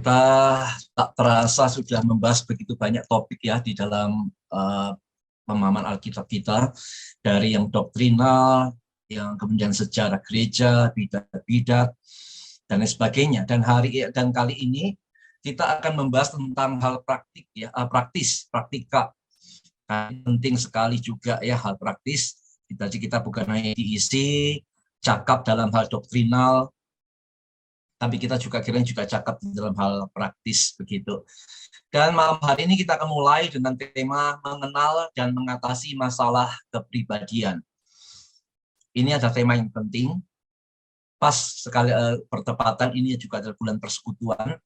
Kita tak terasa sudah membahas begitu banyak topik ya di dalam pemahaman Alkitab kita, dari yang doktrinal, yang kemudian sejarah gereja, bidat-bidat, dan lain sebagainya. Dan kali ini kita akan membahas tentang hal praktik ya, praktis, praktika. Nah, penting sekali juga ya hal praktis. Jadi kita bukan hanya diisi cakap dalam hal doktrinal, tapi kita juga cakap di dalam hal praktis begitu. Dan malam hari ini kita akan mulai dengan tema mengenal dan mengatasi masalah kepribadian. Ini adalah tema yang penting. Pas sekali bertepatan ini juga adalah bulan persekutuan,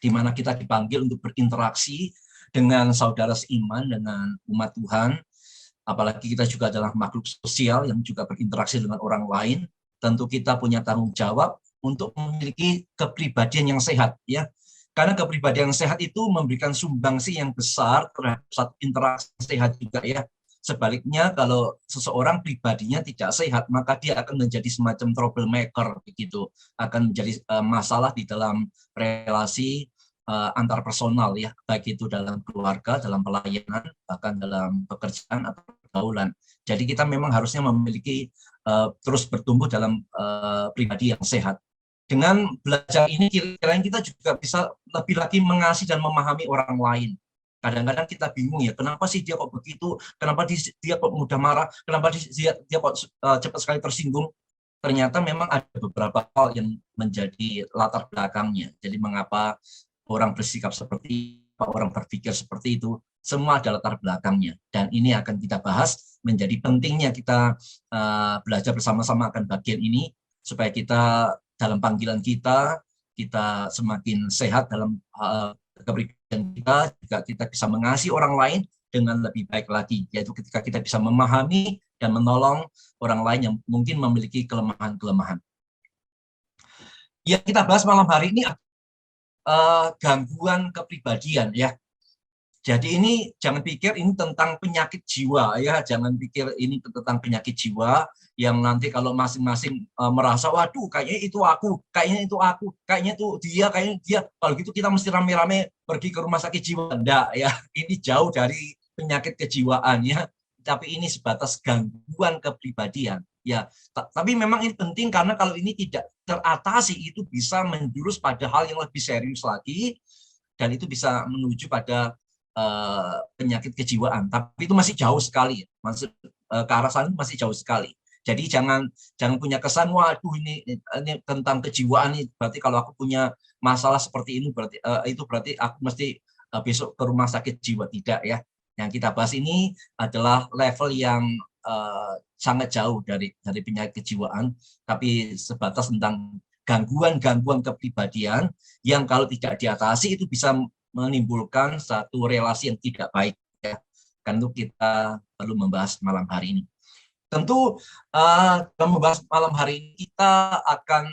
di mana kita dipanggil untuk berinteraksi dengan saudara seiman, dengan umat Tuhan. Apalagi kita juga adalah makhluk sosial yang juga berinteraksi dengan orang lain. Tentu kita punya tanggung jawab untuk memiliki kepribadian yang sehat, ya. Karena kepribadian yang sehat itu memberikan sumbangsi yang besar terhadap satu interaksi sehat juga, ya. Sebaliknya kalau seseorang pribadinya tidak sehat, maka dia akan menjadi semacam troublemaker begitu, akan menjadi masalah di dalam relasi antar personal, ya, baik itu dalam keluarga, dalam pelayanan, bahkan dalam pekerjaan atau pergaulan. Jadi kita memang harusnya memiliki terus bertumbuh dalam pribadi yang sehat. Dengan belajar ini kira-kira kita juga bisa lebih lagi mengasihi dan memahami orang lain. Kadang-kadang kita bingung ya, kenapa sih dia kok begitu, kenapa dia kok mudah marah, kenapa dia kok cepat sekali tersinggung. Ternyata memang ada beberapa hal yang menjadi latar belakangnya. Jadi mengapa orang bersikap seperti apa, orang berpikir seperti itu, semua ada latar belakangnya. Dan ini akan kita bahas, menjadi pentingnya kita belajar bersama-sama akan bagian ini, supaya kita dalam panggilan kita semakin sehat dalam kepribadian kita, juga kita bisa mengasihi orang lain dengan lebih baik lagi, yaitu ketika kita bisa memahami dan menolong orang lain yang mungkin memiliki kelemahan-kelemahan. Yang kita bahas malam hari ini gangguan kepribadian, ya. Jadi ini jangan pikir ini tentang penyakit jiwa, ya, jangan pikir ini tentang penyakit jiwa yang nanti kalau masing-masing merasa waduh kayaknya itu aku, kayaknya itu dia, kayaknya dia. Kalau gitu kita mesti rame-rame pergi ke rumah sakit jiwa. Enggak, ya. Ini jauh dari penyakit kejiwaan, ya. Tapi ini sebatas gangguan kepribadian, ya. Tapi memang ini penting karena kalau ini tidak teratasi itu bisa menjurus pada hal yang lebih serius lagi, dan itu bisa menuju pada penyakit kejiwaan. Tapi itu masih jauh sekali, maksud ke arah sana masih jauh sekali. Jadi jangan punya kesan waduh ini tentang kejiwaan, ini berarti kalau aku punya masalah seperti ini berarti itu berarti aku mesti besok ke rumah sakit jiwa. Tidak, ya. Yang kita bahas ini adalah level yang sangat jauh dari penyakit kejiwaan, tapi sebatas tentang gangguan-gangguan kepribadian yang kalau tidak diatasi itu bisa menimbulkan satu relasi yang tidak baik, ya. Kan itu kita perlu membahas malam hari ini. Tentu dalam membahas malam hari ini kita akan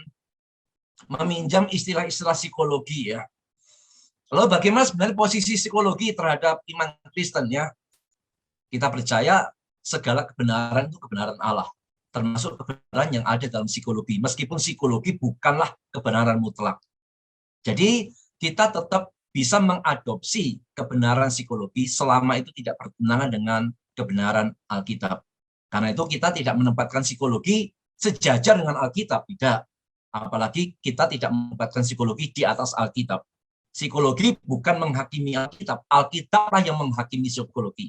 meminjam istilah-istilah psikologi, ya. Lalu bagaimana sebenarnya posisi psikologi terhadap iman Kristen, ya? Kita percaya segala kebenaran itu kebenaran Allah, termasuk kebenaran yang ada dalam psikologi, meskipun psikologi bukanlah kebenaran mutlak. Jadi kita tetap bisa mengadopsi kebenaran psikologi selama itu tidak bertentangan dengan kebenaran Alkitab. Karena itu kita tidak menempatkan psikologi sejajar dengan Alkitab, tidak. Apalagi kita tidak menempatkan psikologi di atas Alkitab. Psikologi bukan menghakimi Alkitab, Alkitablah yang menghakimi psikologi.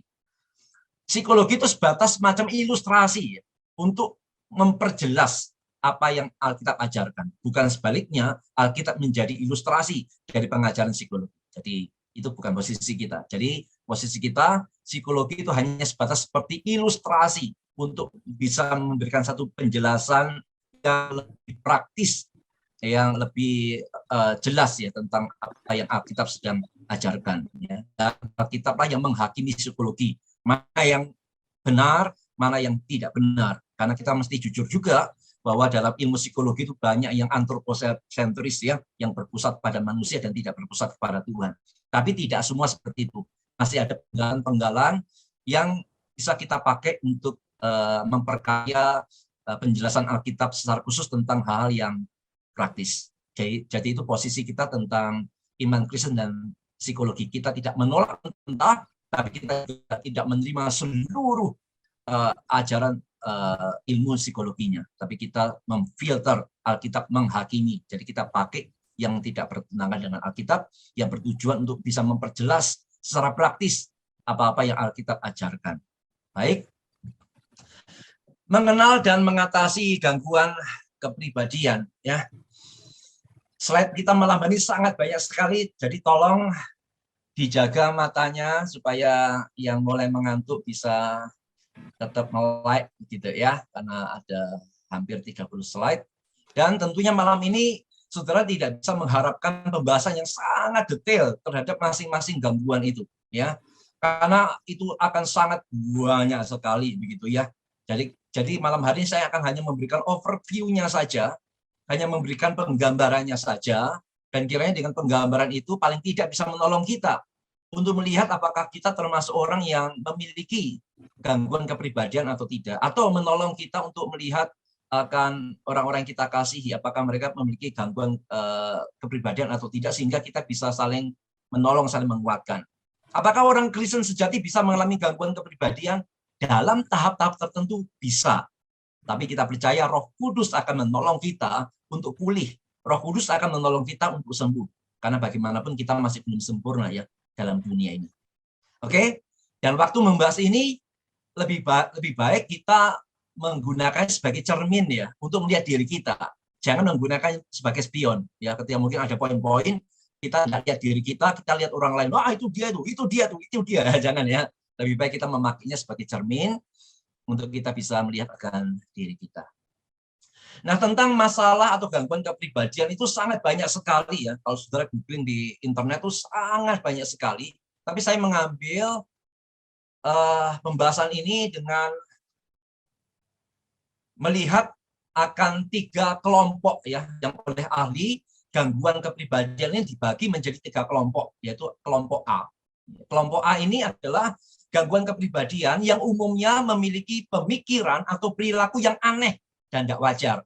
Psikologi itu sebatas macam ilustrasi, ya, untuk memperjelas apa yang Alkitab ajarkan. Bukan sebaliknya, Alkitab menjadi ilustrasi dari pengajaran psikologi. Jadi itu bukan posisi kita. Jadi posisi kita, psikologi itu hanya sebatas seperti ilustrasi untuk bisa memberikan satu penjelasan yang lebih praktis, yang lebih jelas, ya, tentang apa yang Alkitab sedang ajarkan, ya. Dan Alkitablah yang menghakimi psikologi, mana yang benar, mana yang tidak benar. Karena kita mesti jujur juga bahwa dalam ilmu psikologi itu banyak yang antroposentris, ya, yang berpusat pada manusia dan tidak berpusat kepada Tuhan. Tapi tidak semua seperti itu. Masih ada penggalan-penggalan yang bisa kita pakai untuk memperkaya penjelasan Alkitab secara khusus tentang hal yang praktis. Jadi itu posisi kita tentang iman Kristen dan psikologi. Kita tidak menolak mentah, tapi kita juga tidak menerima seluruh ajaran ilmu psikologinya. Tapi kita memfilter Alkitab, menghakimi. Jadi kita pakai yang tidak bertentangan dengan Alkitab, yang bertujuan untuk bisa memperjelas secara praktis apa-apa yang Alkitab ajarkan. Baik. Mengenal dan mengatasi gangguan kepribadian, ya. Slide kita malam ini sangat banyak sekali, jadi tolong dijaga matanya supaya yang mulai mengantuk bisa tetap melek gitu ya, karena ada hampir 30 slide. Dan tentunya malam ini saudara tidak bisa mengharapkan pembahasan yang sangat detail terhadap masing-masing gangguan itu, ya. Karena itu akan sangat banyak sekali begitu ya. Jadi malam hari ini saya akan hanya memberikan overview-nya saja, hanya memberikan penggambarannya saja, dan kiranya dengan penggambaran itu paling tidak bisa menolong kita untuk melihat apakah kita termasuk orang yang memiliki gangguan kepribadian atau tidak, atau menolong kita untuk melihat akan orang-orang yang kita kasihi, apakah mereka memiliki gangguan kepribadian atau tidak, sehingga kita bisa saling menolong, saling menguatkan. Apakah orang Kristen sejati bisa mengalami gangguan kepribadian? Dalam tahap-tahap tertentu bisa. Tapi kita percaya Roh Kudus akan menolong kita untuk pulih. Roh Kudus akan menolong kita untuk sembuh. Karena bagaimanapun kita masih belum sempurna ya dalam dunia ini. Oke? Dan waktu membahas ini lebih baik kita menggunakan sebagai cermin ya untuk melihat diri kita. Jangan menggunakan sebagai spion ya. Ketika mungkin ada poin-poin kita lihat diri kita, kita lihat orang lain. Wah, itu dia tuh, itu dia tuh, itu dia. Jangan ya. Lebih baik kita memakainya sebagai cermin untuk kita bisa melihat akan diri kita. Nah, tentang masalah atau gangguan kepribadian itu sangat banyak sekali ya. Kalau saudara googling di internet itu sangat banyak sekali. Tapi saya mengambil pembahasan ini dengan melihat akan 3 kelompok ya yang oleh ahli gangguan kepribadian ini dibagi menjadi 3 kelompok, yaitu kelompok A. Kelompok A ini adalah gangguan kepribadian yang umumnya memiliki pemikiran atau perilaku yang aneh dan tidak wajar.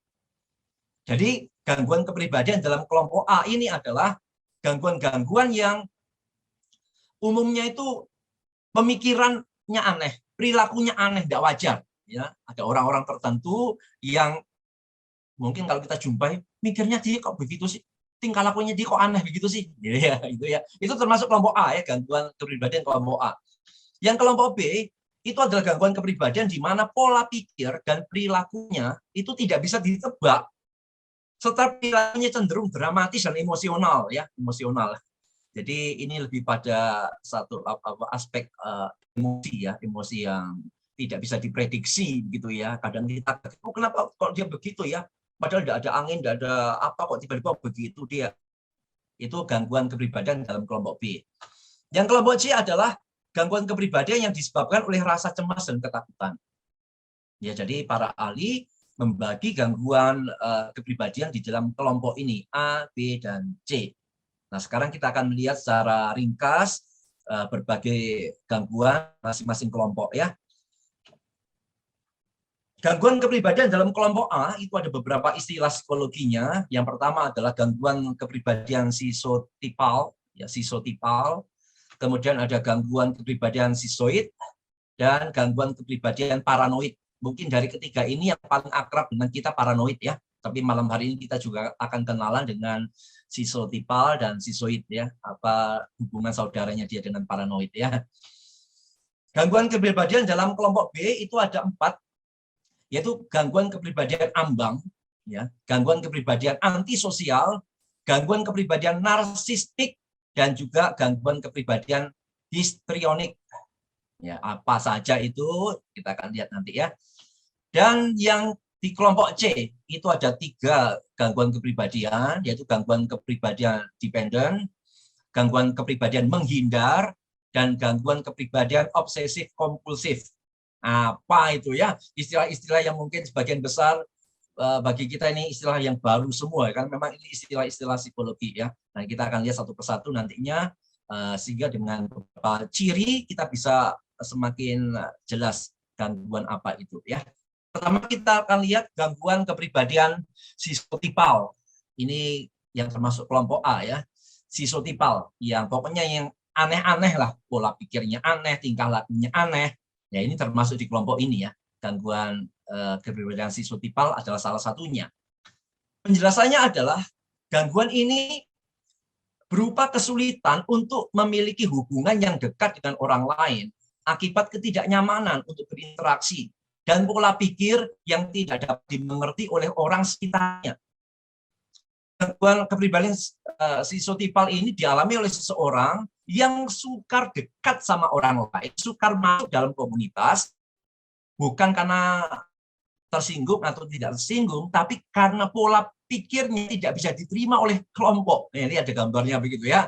Jadi gangguan kepribadian dalam kelompok A ini adalah gangguan-gangguan yang umumnya itu pemikirannya aneh, perilakunya aneh, tidak wajar. Ya, ada orang-orang tertentu yang mungkin kalau kita jumpai, mikirnya dia kok begitu sih, tingkah lakunya dia kok aneh begitu sih, ya itu ya. Itu termasuk kelompok A ya, gangguan kepribadian kelompok A. Yang kelompok B itu adalah gangguan kepribadian di mana pola pikir dan perilakunya itu tidak bisa ditebak, serta perilakunya cenderung dramatis dan emosional ya, emosional. Jadi ini lebih pada satu aspek emosi ya, emosi yang tidak bisa diprediksi gitu ya. Kadang kita kenapa kok dia begitu ya? Padahal tidak ada angin, tidak ada apa kok tiba-tiba begitu dia. Itu gangguan kepribadian dalam kelompok B. Yang kelompok C adalah gangguan kepribadian yang disebabkan oleh rasa cemas dan ketakutan. Ya, jadi para ahli membagi gangguan kepribadian di dalam kelompok ini A, B, dan C. Nah, sekarang kita akan melihat secara ringkas berbagai gangguan masing-masing kelompok ya. Gangguan kepribadian dalam kelompok A itu ada beberapa istilah psikologinya. Yang pertama adalah gangguan kepribadian skizotipal, ya skizotipal. Kemudian ada gangguan kepribadian skizoid dan gangguan kepribadian paranoid. Mungkin dari ketiga ini yang paling akrab dengan kita paranoid ya. Tapi malam hari ini kita juga akan kenalan dengan skizotipal dan skizoid ya. Apa hubungan saudaranya dia dengan paranoid ya. Gangguan kepribadian dalam kelompok B itu ada 4, yaitu gangguan kepribadian ambang, ya, gangguan kepribadian antisosial, gangguan kepribadian narsistik, dan juga gangguan kepribadian histrionik. Ya, apa saja itu kita akan lihat nanti ya. Dan yang di kelompok C itu ada 3 gangguan kepribadian, yaitu gangguan kepribadian dependent, gangguan kepribadian menghindar, dan gangguan kepribadian obsesif kompulsif. Apa itu ya? Istilah-istilah yang mungkin sebagian besar bagi kita ini istilah yang baru semua, kan memang ini istilah-istilah psikologi ya. Nah, kita akan lihat satu persatu nantinya sehingga dengan beberapa ciri kita bisa semakin jelas gangguan apa itu ya. Pertama kita akan lihat gangguan kepribadian skizotipal. Ini yang termasuk kelompok A ya. psikotipal, yang pokoknya yang aneh-aneh lah, pola pikirnya aneh, tingkah lakunya aneh. Ya ini termasuk di kelompok ini ya. Gangguan kepribadian psikotipal adalah salah satunya. Penjelasannya adalah gangguan ini berupa kesulitan untuk memiliki hubungan yang dekat dengan orang lain akibat ketidaknyamanan untuk berinteraksi dan pola pikir yang tidak dapat dimengerti oleh orang sekitarnya. Gangguan kepribadian psikotipal ini dialami oleh seseorang yang sukar dekat sama orang lain, sukar masuk dalam komunitas, bukan karena tersinggung atau tidak tersinggung, tapi karena pola pikirnya tidak bisa diterima oleh kelompok. Nah, ini ada gambarnya begitu ya.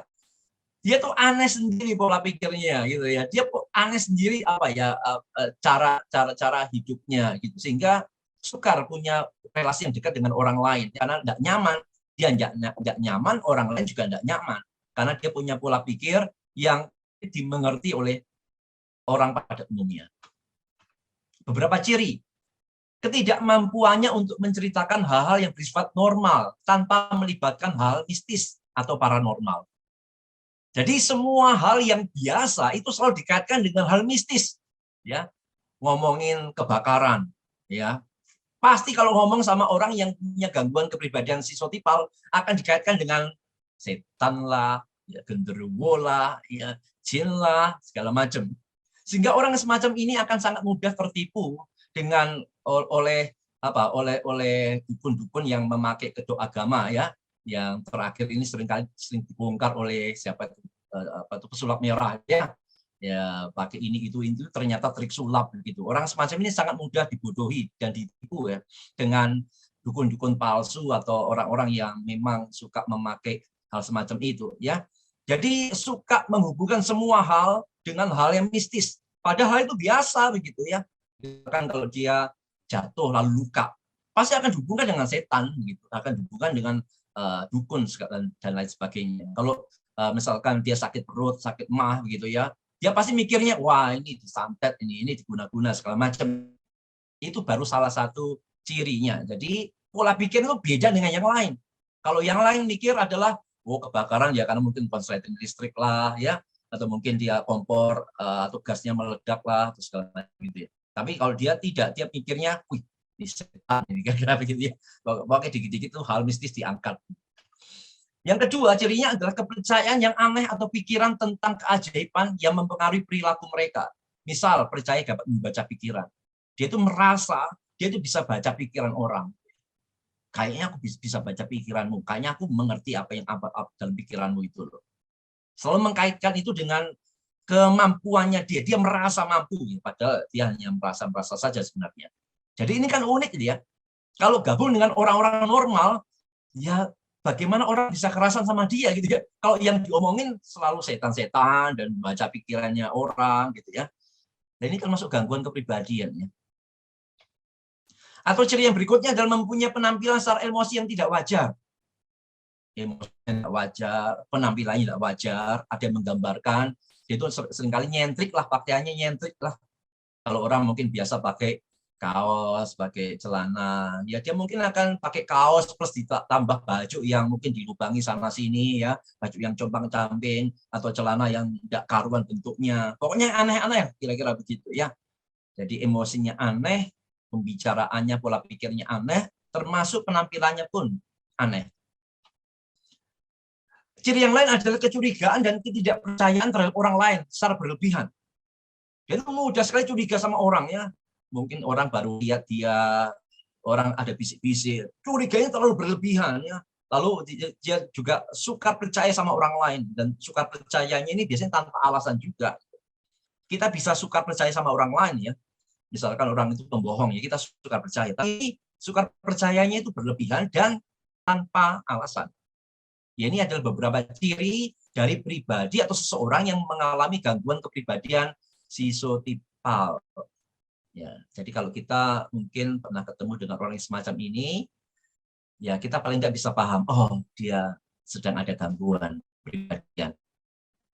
Dia tuh aneh sendiri pola pikirnya gitu ya. Dia aneh sendiri apa ya cara hidupnya gitu, sehingga sukar punya relasi yang dekat dengan orang lain karena tidak nyaman. Dia tidak nyaman, orang lain juga tidak nyaman karena dia punya pola pikir yang dimengerti oleh orang pada umumnya. Beberapa ciri: ketidakmampuannya untuk menceritakan hal-hal yang bersifat normal tanpa melibatkan hal mistis atau paranormal. Jadi semua hal yang biasa itu selalu dikaitkan dengan hal mistis, ya. Ngomongin kebakaran, ya. Pasti kalau ngomong sama orang yang punya gangguan kepribadian psikotipal akan dikaitkan dengan setan lah, ya, genderuwo lah, ya, jin lah, segala macam. Sehingga orang semacam ini akan sangat mudah tertipu dengan oleh dukun-dukun yang memakai kedok agama ya, yang terakhir ini sering dibongkar oleh siapa itu pesulap merah ya pakai ini itu ternyata trik sulap begitu. Orang semacam ini sangat mudah dibodohi dan ditipu ya dengan dukun-dukun palsu atau orang-orang yang memang suka memakai hal semacam itu ya. Jadi suka menghubungkan semua hal dengan hal yang mistis. Padahal itu biasa begitu ya. Kan kalau dia jatuh lalu luka, pasti akan dihubungkan dengan setan gitu, akan dihubungkan dengan dukun dan lain sebagainya. Kalau misalkan dia sakit perut, sakit mah gitu ya, dia pasti mikirnya wah ini disantet, ini diguna-guna segala macam. Itu baru salah satu cirinya. Jadi pola pikir itu beda dengan yang lain. Kalau yang lain mikir adalah kebakaran ya karena mungkin konsleting listrik lah ya, atau mungkin dia kompor atau gasnya meledak lah atau segala macam gitu ya. Tapi kalau dia tidak, dia pikirnya wih ini setan ini kira-kira begitu ya. Pokoknya dikit-dikit itu hal mistis diangkat. Yang kedua, cirinya adalah kepercayaan yang aneh atau pikiran tentang keajaiban yang mempengaruhi perilaku mereka. Misal, percaya dapat membaca pikiran. Dia itu merasa, dia itu bisa baca pikiran orang. Kayaknya aku bisa baca pikiranmu, kayaknya aku mengerti apa yang apa dalam pikiranmu itu loh. Selalu mengkaitkan itu dengan kemampuannya dia. Dia merasa mampu, padahal dia hanya merasa saja sebenarnya. Jadi ini kan unik ya. Kalau gabung dengan orang-orang normal, ya bagaimana orang bisa kerasan sama dia gitu ya. Kalau yang diomongin selalu setan-setan dan baca pikirannya orang gitu ya. Dan ini kan masuk gangguan kepribadian ya. Atau ciri yang berikutnya adalah mempunyai penampilan secara emosi yang tidak wajar. Emosi yang tidak wajar, penampilannya tidak wajar, ada yang menggambarkan, dia itu seringkali nyentrik lah, pakaiannya nyentrik lah. Kalau orang mungkin biasa pakai kaos, pakai celana, ya dia mungkin akan pakai kaos plus ditambah baju yang mungkin dilubangi sana sini ya, baju yang compang-camping atau celana yang tidak karuan bentuknya. Pokoknya aneh-aneh kira-kira begitu ya. Jadi emosinya aneh, pembicaraannya, pola pikirnya aneh, termasuk penampilannya pun aneh. Ciri yang lain adalah kecurigaan dan ketidakpercayaan terhadap orang lain secara berlebihan. Jadi mudah sekali curiga sama orang ya. Mungkin orang baru lihat dia, orang ada bisik-bisik, curiganya terlalu berlebihan ya. Lalu dia juga suka percaya sama orang lain, dan suka percayanya ini biasanya tanpa alasan juga. Kita bisa suka percaya sama orang lain ya. Misalkan orang itu pembohong ya, kita suka percaya. Tapi suka percayanya itu berlebihan dan tanpa alasan. Ya, ini adalah beberapa ciri dari pribadi atau seseorang yang mengalami gangguan kepribadian psikotipal. Ya, jadi kalau kita mungkin pernah ketemu dengan orang yang semacam ini, ya kita paling nggak bisa paham, oh dia sedang ada gangguan kepribadian.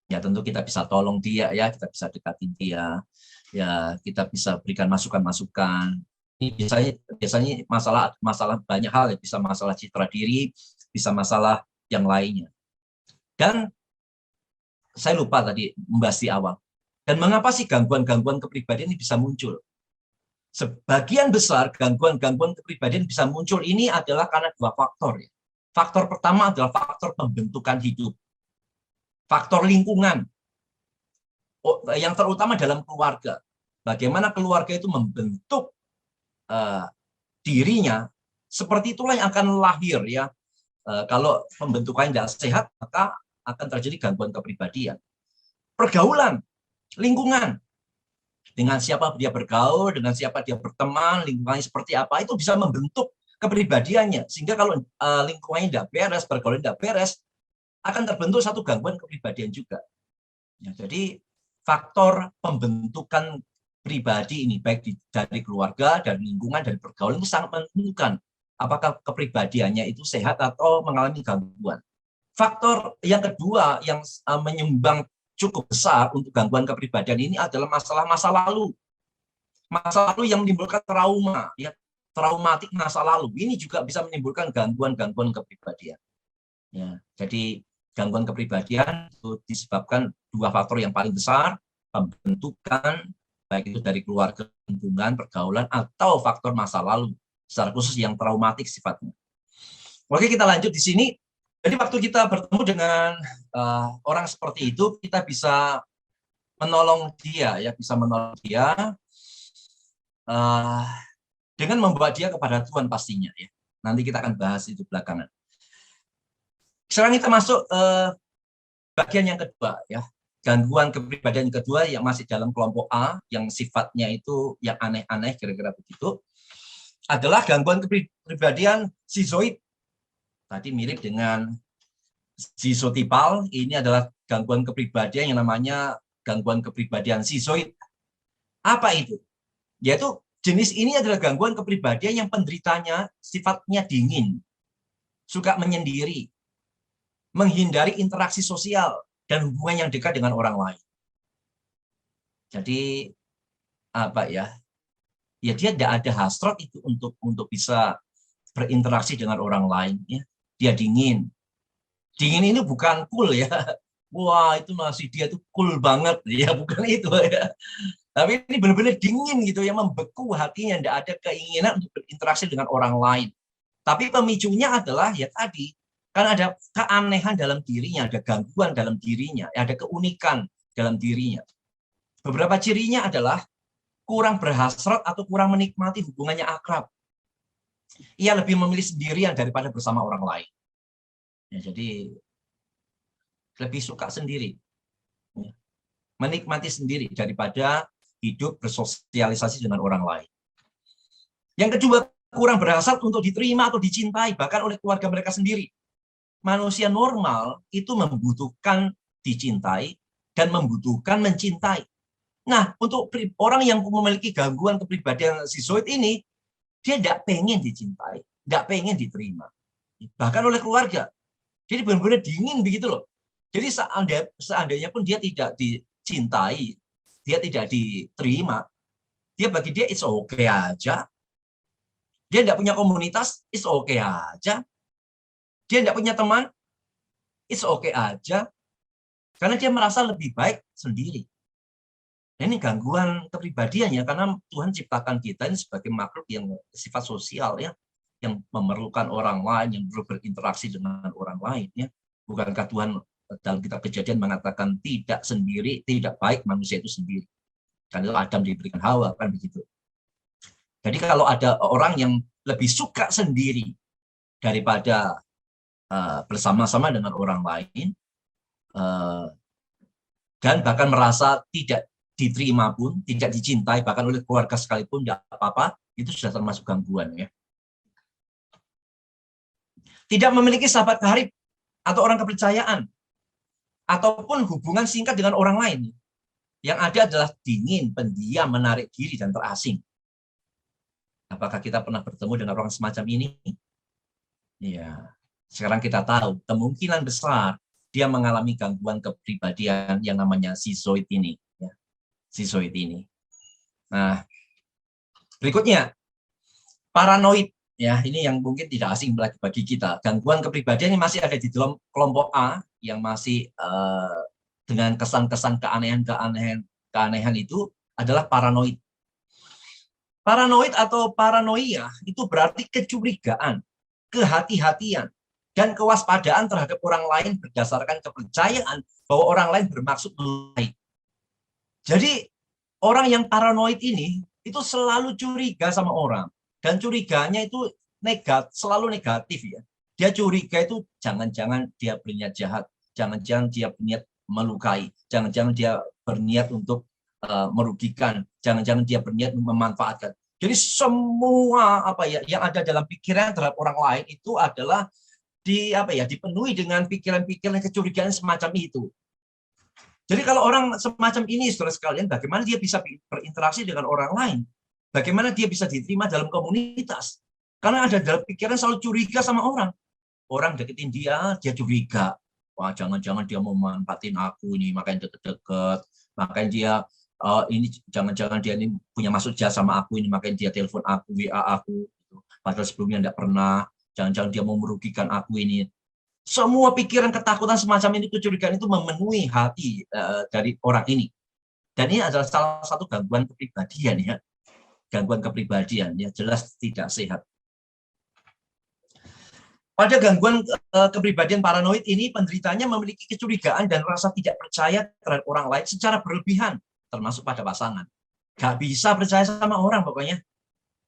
Ya tentu kita bisa tolong dia ya, kita bisa dekatin dia, ya kita bisa berikan masukan-masukan. Ini biasanya masalah banyak hal ya, bisa masalah citra diri, bisa masalah yang lainnya. Dan saya lupa tadi membahas di awal. Dan mengapa sih gangguan-gangguan kepribadian ini bisa muncul? Sebagian besar gangguan-gangguan kepribadian bisa muncul ini adalah karena dua faktor. Ya. Faktor pertama adalah faktor pembentukan hidup. Faktor lingkungan. Yang terutama dalam keluarga. Bagaimana keluarga itu membentuk dirinya, seperti itulah yang akan lahir ya. Kalau pembentukannya tidak sehat, maka akan terjadi gangguan kepribadian. Pergaulan, lingkungan, dengan siapa dia bergaul, dengan siapa dia berteman, lingkungannya seperti apa, itu bisa membentuk kepribadiannya. Sehingga kalau lingkungannya tidak beres, pergaulan tidak beres, akan terbentuk satu gangguan kepribadian juga. Ya, jadi faktor pembentukan pribadi ini, baik dari keluarga, dari lingkungan, dari pergaulan, itu sangat menentukan apakah kepribadiannya itu sehat atau mengalami gangguan. Faktor yang kedua yang menyumbang cukup besar untuk gangguan kepribadian ini adalah masalah masa lalu. Masa lalu yang menimbulkan trauma, ya, traumatik masa lalu. Ini juga bisa menimbulkan gangguan-gangguan kepribadian. Ya, jadi gangguan kepribadian itu disebabkan dua faktor yang paling besar, pembentukan, baik itu dari keluarga, lingkungan, pergaulan, atau faktor masa lalu, secara khusus yang traumatik sifatnya. Oke, kita lanjut di sini. Jadi waktu kita bertemu dengan orang seperti itu, kita bisa menolong dia, ya, bisa menolong dia dengan membawa dia kepada Tuhan pastinya. Ya. Nanti kita akan bahas itu belakangan. Sekarang kita masuk bagian yang kedua, ya, gangguan kepribadian yang kedua yang masih dalam kelompok A, yang sifatnya itu yang aneh-aneh, kira-kira begitu, adalah gangguan kepribadian skizoid. Tadi mirip dengan skizotipal, ini adalah gangguan kepribadian yang namanya gangguan kepribadian skizoid. Apa itu? Yaitu jenis ini adalah gangguan kepribadian yang penderitanya sifatnya dingin, suka menyendiri, menghindari interaksi sosial dan hubungan yang dekat dengan orang lain. Jadi apa ya? Ya dia tidak ada hasrat itu untuk bisa berinteraksi dengan orang lain. Ya. Dia dingin. Dingin ini bukan cool ya. Wah itu masih dia tuh cool banget ya, bukan itu ya. Tapi ini benar-benar dingin gitu ya, membeku hatinya, tidak ada keinginan untuk berinteraksi dengan orang lain. Tapi pemicunya adalah ya tadi, kan ada keanehan dalam dirinya, ada gangguan dalam dirinya, ada keunikan dalam dirinya. Beberapa cirinya adalah kurang berhasrat atau kurang menikmati hubungannya akrab. Ia lebih memilih sendirian daripada bersama orang lain. Ya, jadi lebih suka sendiri. Ya. Menikmati sendiri daripada hidup bersosialisasi dengan orang lain. Yang kedua, kurang berhasrat untuk diterima atau dicintai, bahkan oleh keluarga mereka sendiri. Manusia normal itu membutuhkan dicintai dan membutuhkan mencintai. Nah, untuk orang yang memiliki gangguan kepribadian skizoid ini, dia tidak pengen dicintai, tidak pengen diterima. Bahkan oleh keluarga. Jadi benar-benar dingin begitu loh. Jadi seandainya pun dia tidak dicintai, dia tidak diterima, dia bagi dia it's okay aja. Dia tidak punya komunitas, it's okay aja. Dia tidak punya teman, it's okay aja. Karena dia merasa lebih baik sendiri. Nah, ini gangguan kepribadian ya, karena Tuhan ciptakan kita ini sebagai makhluk yang sifat sosial ya, yang memerlukan orang lain, yang perlu berinteraksi dengan orang lain ya. Bukankah Tuhan dalam kitab Kejadian mengatakan tidak sendiri, tidak baik manusia itu sendiri. Karena itu Adam diberikan Hawa, kan begitu. Jadi kalau ada orang yang lebih suka sendiri daripada bersama-sama dengan orang lain, dan bahkan merasa tidak diterima pun, tidak dicintai, bahkan oleh keluarga sekalipun, tidak apa-apa, itu sudah termasuk gangguan. Ya. Tidak memiliki sahabat karib atau orang kepercayaan, ataupun hubungan singkat dengan orang lain. Yang ada adalah dingin, pendiam, menarik diri, dan terasing. Apakah kita pernah bertemu dengan orang semacam ini? Ya, sekarang kita tahu, kemungkinan besar dia mengalami gangguan kepribadian yang namanya skizoid ini. Skizoid ini. Nah, berikutnya paranoid ya, ini yang mungkin tidak asing bagi kita. Gangguan kepribadian ini masih ada di dalam kelompok A yang masih dengan kesan-kesan keanehan itu adalah paranoid. Paranoid atau paranoia itu berarti kecurigaan, kehati-hatian, dan kewaspadaan terhadap orang lain berdasarkan kepercayaan bahwa orang lain bermaksud baik. Jadi orang yang paranoid ini itu selalu curiga sama orang, dan curiganya itu selalu negatif ya. Dia curiga itu jangan-jangan dia berniat jahat, jangan-jangan dia berniat melukai, jangan-jangan dia berniat untuk merugikan, jangan-jangan dia berniat memanfaatkan. Jadi semua yang ada dalam pikiran terhadap orang lain itu adalah dipenuhi dengan pikiran-pikiran kecurigaan semacam itu. Jadi kalau orang semacam ini, saudara sekalian, bagaimana dia bisa berinteraksi dengan orang lain? Bagaimana dia bisa diterima dalam komunitas? Karena ada dalam pikiran selalu curiga sama orang. Orang deketin dia curiga. Wah, jangan-jangan dia mau manfaatin aku ini, makanya deket-deket. Makanya dia ini jangan-jangan dia ini punya maksud jahat sama aku ini, makanya dia telepon aku, WA aku. Padahal sebelumnya tidak pernah. Jangan-jangan dia mau merugikan aku ini. Semua pikiran ketakutan semacam ini, kecurigaan itu memenuhi hati dari orang ini. Dan ini adalah salah satu gangguan kepribadian ya. Gangguan kepribadian ya, jelas tidak sehat. Pada gangguan kepribadian paranoid ini, penderitanya memiliki kecurigaan dan rasa tidak percaya terhadap orang lain secara berlebihan, termasuk pada pasangan. Gak bisa percaya sama orang pokoknya.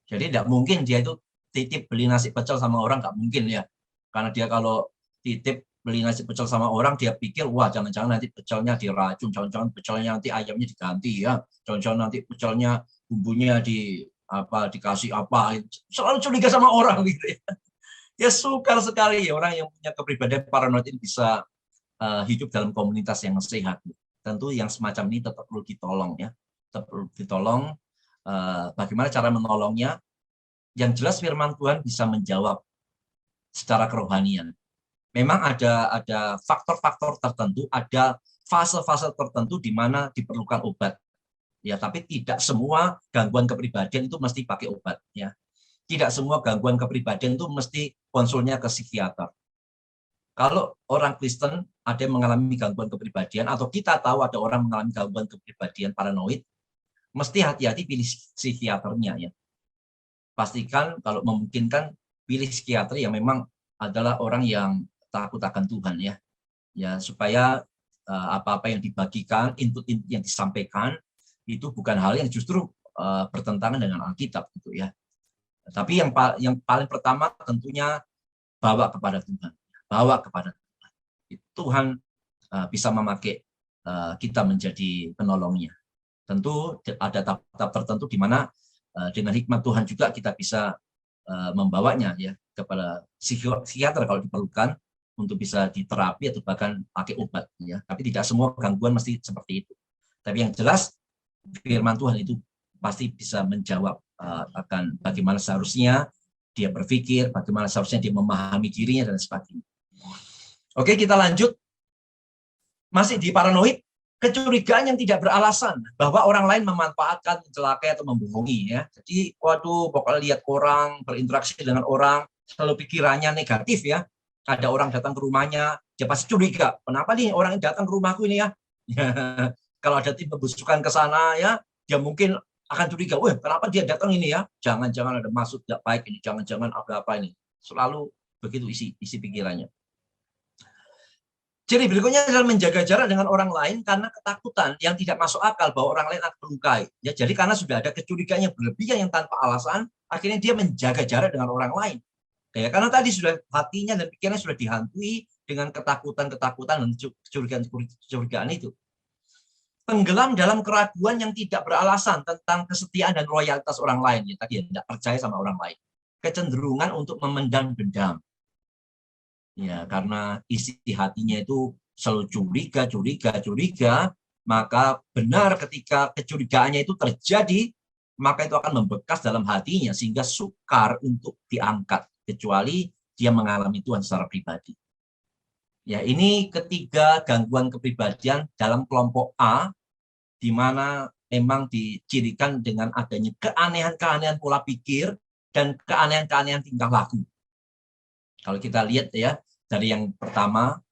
Jadi tidak mungkin dia itu titip beli nasi pecel sama orang, gak mungkin ya. Karena dia kalau titip beli nasi pecel sama orang, dia pikir, wah jangan-jangan nanti pecelnya diracun, jangan-jangan pecelnya nanti ayamnya diganti ya, jangan-jangan nanti pecelnya bumbunya dikasih apa, selalu curiga sama orang gitu ya. Ya sukar sekali ya orang yang punya kepribadian paranoid ini bisa hidup dalam komunitas yang sehat. Tentu yang semacam ini tetap perlu ditolong ya, tetap perlu ditolong. Bagaimana cara menolongnya? Yang jelas firman Tuhan bisa menjawab secara kerohanian. Memang ada faktor-faktor tertentu, ada fase-fase tertentu di mana diperlukan obat. Ya, tapi tidak semua gangguan kepribadian itu mesti pakai obat ya. Tidak semua gangguan kepribadian itu mesti konsulnya ke psikiater. Kalau orang Kristen ada yang mengalami gangguan kepribadian atau kita tahu ada orang mengalami gangguan kepribadian paranoid, mesti hati-hati pilih psikiaternya ya. Pastikan kalau memungkinkan pilih psikiater yang memang adalah orang yang takut akan Tuhan ya. Ya, supaya apa-apa yang dibagikan, input yang disampaikan itu bukan hal yang justru bertentangan dengan Alkitab gitu ya. Tapi yang paling pertama tentunya bawa kepada Tuhan. Bawa kepada Tuhan. Tuhan bisa memakai kita menjadi penolongnya. Tentu ada tahap-tahap tertentu di mana dengan hikmat Tuhan juga kita bisa membawanya ya kepada psikiater kalau diperlukan untuk bisa diterapi atau bahkan pakai obat ya. Tapi tidak semua gangguan mesti seperti itu. Tapi yang jelas firman Tuhan itu pasti bisa menjawab akan bagaimana seharusnya dia berpikir, bagaimana seharusnya dia memahami dirinya dan sebagainya. Oke, kita lanjut. Masih di paranoid, kecurigaan yang tidak beralasan bahwa orang lain memanfaatkan, mencelakai atau membohongi ya. Jadi waduh, pokoknya lihat orang berinteraksi dengan orang selalu pikirannya negatif ya. Ada orang datang ke rumahnya, dia pasti curiga. Kenapa nih orang yang datang ke rumahku ini ya? Kalau ada tim pembusukan ke sana ya, dia mungkin akan curiga. Wah, kenapa dia datang ini ya? Jangan-jangan ada maksud tidak baik ini, jangan-jangan apa-apa ini. Selalu begitu isi pikirannya. Ciri berikutnya adalah menjaga jarak dengan orang lain karena ketakutan yang tidak masuk akal bahwa orang lain akan melukai. Ya, jadi karena sudah ada kecurigaan yang berlebihan yang tanpa alasan, akhirnya dia menjaga jarak dengan orang lain. Ya, karena tadi sudah hatinya dan pikirannya sudah dihantui dengan ketakutan-ketakutan dan kecurigaan itu. Tenggelam dalam keraguan yang tidak beralasan tentang kesetiaan dan loyalitas orang lain. Ya, tadi tidak percaya sama orang lain. Kecenderungan untuk memendam dendam. Ya, karena isi hatinya itu selalu curiga, maka benar ketika kecurigaannya itu terjadi, maka itu akan membekas dalam hatinya sehingga sukar untuk diangkat. Kecuali dia mengalami Tuhan secara pribadi. Ya, ini ketiga gangguan kepribadian dalam kelompok A, di mana memang dicirikan dengan adanya keanehan-keanehan pola pikir dan keanehan-keanehan tingkah laku. Kalau kita lihat ya, dari yang pertama,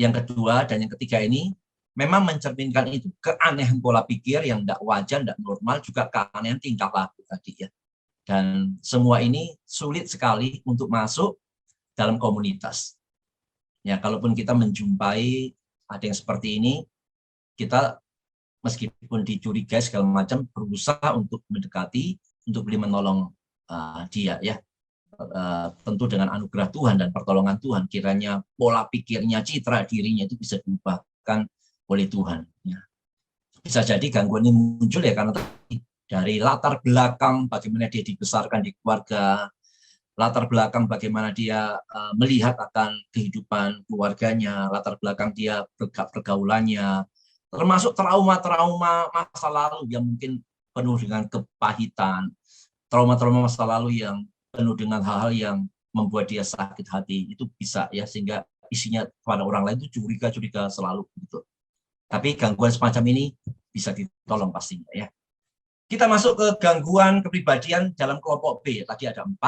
yang kedua dan yang ketiga ini memang mencerminkan itu keanehan pola pikir yang tidak wajar, tidak normal, juga keanehan tingkah laku tadi ya. Dan semua ini sulit sekali untuk masuk dalam komunitas. Ya, kalaupun kita menjumpai ada yang seperti ini, kita meskipun dicurigai segala macam berusaha untuk mendekati, untuk beli menolong dia ya. Tentu dengan anugerah Tuhan dan pertolongan Tuhan, kiranya pola pikirnya, citra dirinya itu bisa diubahkan oleh Tuhan. Ya. Bisa jadi gangguan ini muncul ya karena dari latar belakang bagaimana dia dibesarkan di keluarga, latar belakang bagaimana dia melihat akan kehidupan keluarganya, latar belakang dia pergaulannya, termasuk trauma-trauma masa lalu yang mungkin penuh dengan kepahitan, trauma-trauma masa lalu yang penuh dengan hal-hal yang membuat dia sakit hati, itu bisa ya, sehingga isinya pada orang lain itu curiga-curiga selalu gitu. Tapi gangguan semacam ini bisa ditolong pastinya ya. Kita masuk ke gangguan kepribadian dalam kelompok B. Tadi ada 4.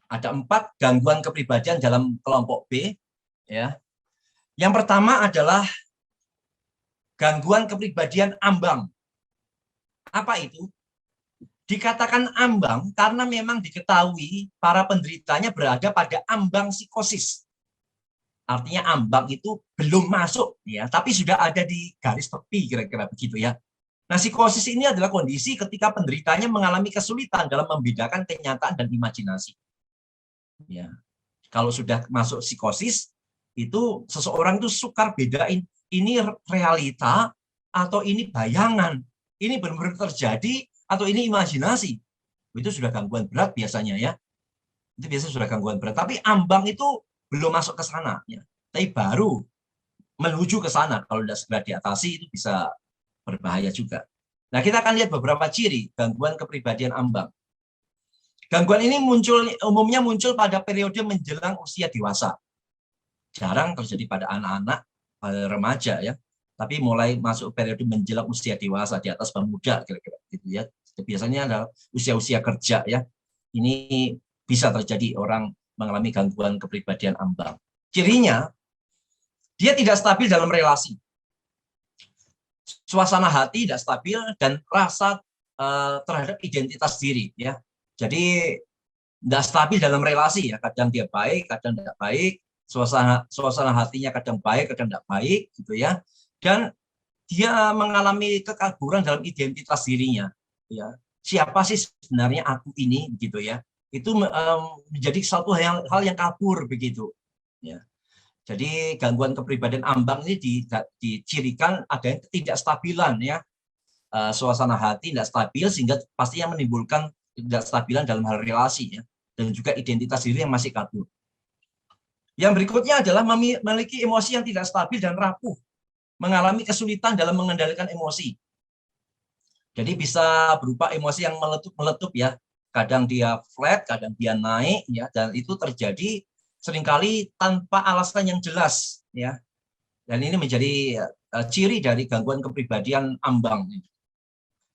Ada 4 gangguan kepribadian dalam kelompok B ya. Yang pertama adalah gangguan kepribadian ambang. Apa itu? Dikatakan ambang karena memang diketahui para penderitanya berada pada ambang psikosis. Artinya ambang itu belum masuk ya, tapi sudah ada di garis tepi kira-kira begitu ya. Nah, psikosis ini adalah kondisi ketika penderitanya mengalami kesulitan dalam membedakan kenyataan dan imajinasi. Ya. Kalau sudah masuk psikosis, itu seseorang itu sukar bedain ini realita atau ini bayangan, ini benar-benar terjadi atau ini imajinasi. Itu sudah gangguan berat biasanya ya. Itu biasanya sudah gangguan berat. Tapi ambang itu belum masuk ke sana ya. Tapi baru menuju ke sana. Kalau tidak segera diatasi itu bisa berbahaya juga. Nah, kita akan lihat beberapa ciri gangguan kepribadian ambang. Gangguan ini umumnya muncul pada periode menjelang usia dewasa. Jarang terjadi pada anak-anak, pada remaja ya. Tapi mulai masuk periode menjelang usia dewasa, di atas pemuda kira-kira gitu ya. Biasanya adalah usia-usia kerja ya. Ini bisa terjadi orang mengalami gangguan kepribadian ambang. Cirinya, dia tidak stabil dalam relasi. Suasana hati tidak stabil dan rasa terhadap identitas diri ya. Jadi tidak stabil dalam relasi ya. Kadang dia baik, kadang tidak baik. Suasana hatinya kadang baik, kadang tidak baik gitu ya. Dan dia mengalami kekaguran dalam identitas dirinya ya. Siapa sih sebenarnya aku ini gitu ya. Itu menjadi suatu hal yang kabur begitu ya. Jadi gangguan kepribadian ambang ini dicirikan adanya ketidakstabilan ya. Suasana hati tidak stabil sehingga pastinya menimbulkan ketidakstabilan dalam hal relasi ya, dan juga identitas diri yang masih kabur. Yang berikutnya adalah memiliki emosi yang tidak stabil dan rapuh, mengalami kesulitan dalam mengendalikan emosi. Jadi bisa berupa emosi yang meletup-meletup ya. Kadang dia flat, kadang dia naik ya, dan itu terjadi seringkali tanpa alasan yang jelas ya. Dan ini menjadi ciri dari gangguan kepribadian ambang.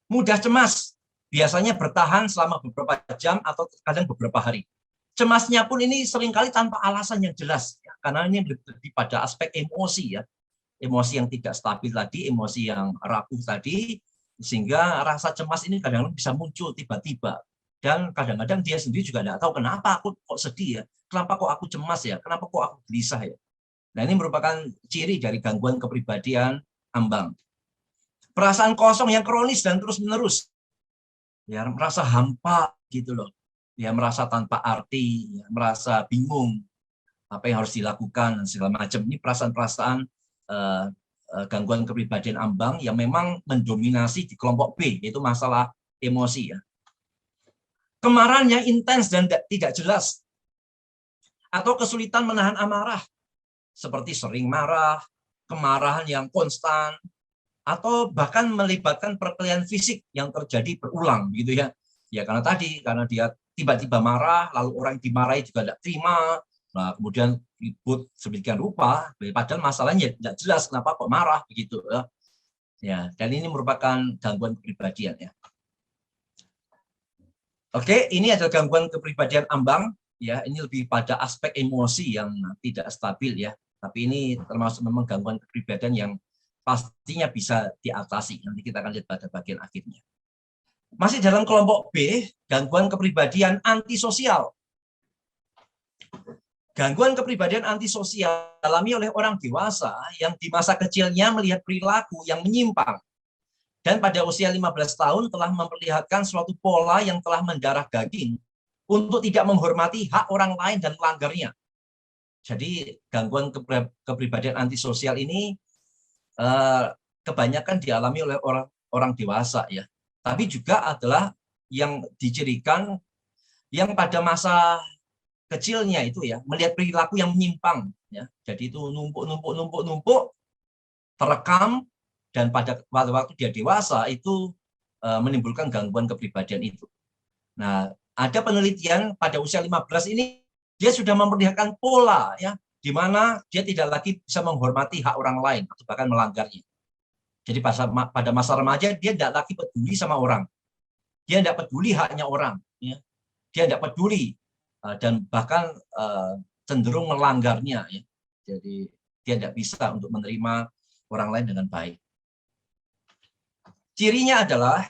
Mudah cemas, biasanya bertahan selama beberapa jam atau kadang beberapa hari. Cemasnya pun ini seringkali tanpa alasan yang jelas ya, karena ini lebih pada aspek emosi ya. Emosi yang tidak stabil tadi, emosi yang rapuh tadi, sehingga rasa cemas ini kadang-kadang bisa muncul tiba-tiba. Dan kadang-kadang dia sendiri juga tidak tahu kenapa aku kok sedih ya, kenapa kok aku cemas ya, kenapa kok aku gelisah ya. Nah, ini merupakan ciri dari gangguan kepribadian ambang. Perasaan kosong yang kronis dan terus-menerus. Ya, merasa hampa gitu loh. Ya, merasa tanpa arti, ya, merasa bingung apa yang harus dilakukan dan segala macam. Ini perasaan-perasaan gangguan kepribadian ambang yang memang mendominasi di kelompok B, yaitu masalah emosi ya. Kemarahan yang intens dan tidak jelas, atau kesulitan menahan amarah, seperti sering marah, kemarahan yang konstan, atau bahkan melibatkan perkelahian fisik yang terjadi berulang gitu ya. Ya karena dia tiba-tiba marah, lalu orang yang dimarahi juga tidak terima, nah kemudian ribut sedemikian rupa, padahal masalahnya tidak jelas kenapa kok marah begitu ya. Ya, dan ini merupakan gangguan kepribadian ya. Oke, ini adalah gangguan kepribadian ambang. ya ini lebih pada aspek emosi yang tidak stabil ya. Tapi ini termasuk memang gangguan kepribadian yang pastinya bisa diatasi. Nanti kita akan lihat pada bagian akhirnya. Masih dalam kelompok B, gangguan kepribadian antisosial. Gangguan kepribadian antisosial dialami oleh orang dewasa yang di masa kecilnya melihat perilaku yang menyimpang dan pada usia 15 tahun telah memperlihatkan suatu pola yang telah mendarah daging untuk tidak menghormati hak orang lain dan melanggarnya. Jadi gangguan kepribadian antisosial ini kebanyakan dialami oleh orang dewasa ya. Tapi juga adalah yang dicirikan yang pada masa kecilnya itu ya melihat perilaku yang menyimpang ya. Jadi itu numpuk terekam dan pada waktu dia dewasa itu menimbulkan gangguan kepribadian itu. Nah, ada penelitian pada usia 15 ini dia sudah memperlihatkan pola ya di mana dia tidak lagi bisa menghormati hak orang lain atau bahkan melanggarnya. Jadi pada masa remaja dia tidak lagi peduli sama orang. Dia tidak peduli haknya orang ya. Dia tidak peduli dan bahkan cenderung melanggarnya ya. Jadi dia tidak bisa untuk menerima orang lain dengan baik. Cirinya adalah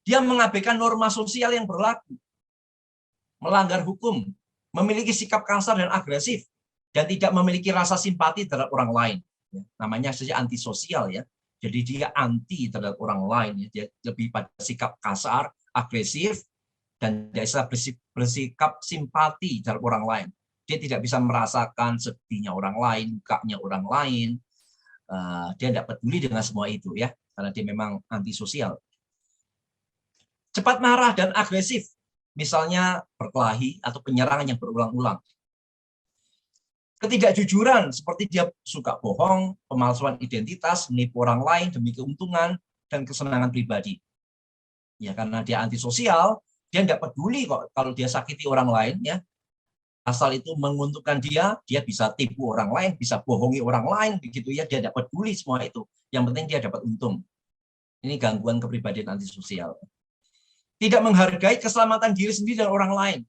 dia mengabaikan norma sosial yang berlaku, melanggar hukum, memiliki sikap kasar dan agresif, dan tidak memiliki rasa simpati terhadap orang lain. Namanya saja antisosial ya. Jadi dia anti terhadap orang lain. Ya. Dia lebih pada sikap kasar, agresif, dan dia bisa bersikap simpati terhadap orang lain. Dia tidak bisa merasakan sedihnya orang lain, dukanya orang lain. Dia tidak peduli dengan semua itu ya, karena dia memang antisosial. Cepat marah dan agresif, misalnya berkelahi atau penyerangan yang berulang-ulang. Ketidakjujuran, seperti dia suka bohong, pemalsuan identitas, menipu orang lain demi keuntungan dan kesenangan pribadi. Ya karena dia antisosial, dia tidak peduli kok kalau dia sakiti orang lain ya. Asal itu menguntungkan dia bisa tipu orang lain, bisa bohongi orang lain begitu ya, dia tidak peduli semua itu. Yang penting dia dapat untung. Ini gangguan kepribadian antisosial. Tidak menghargai keselamatan diri sendiri dan orang lain.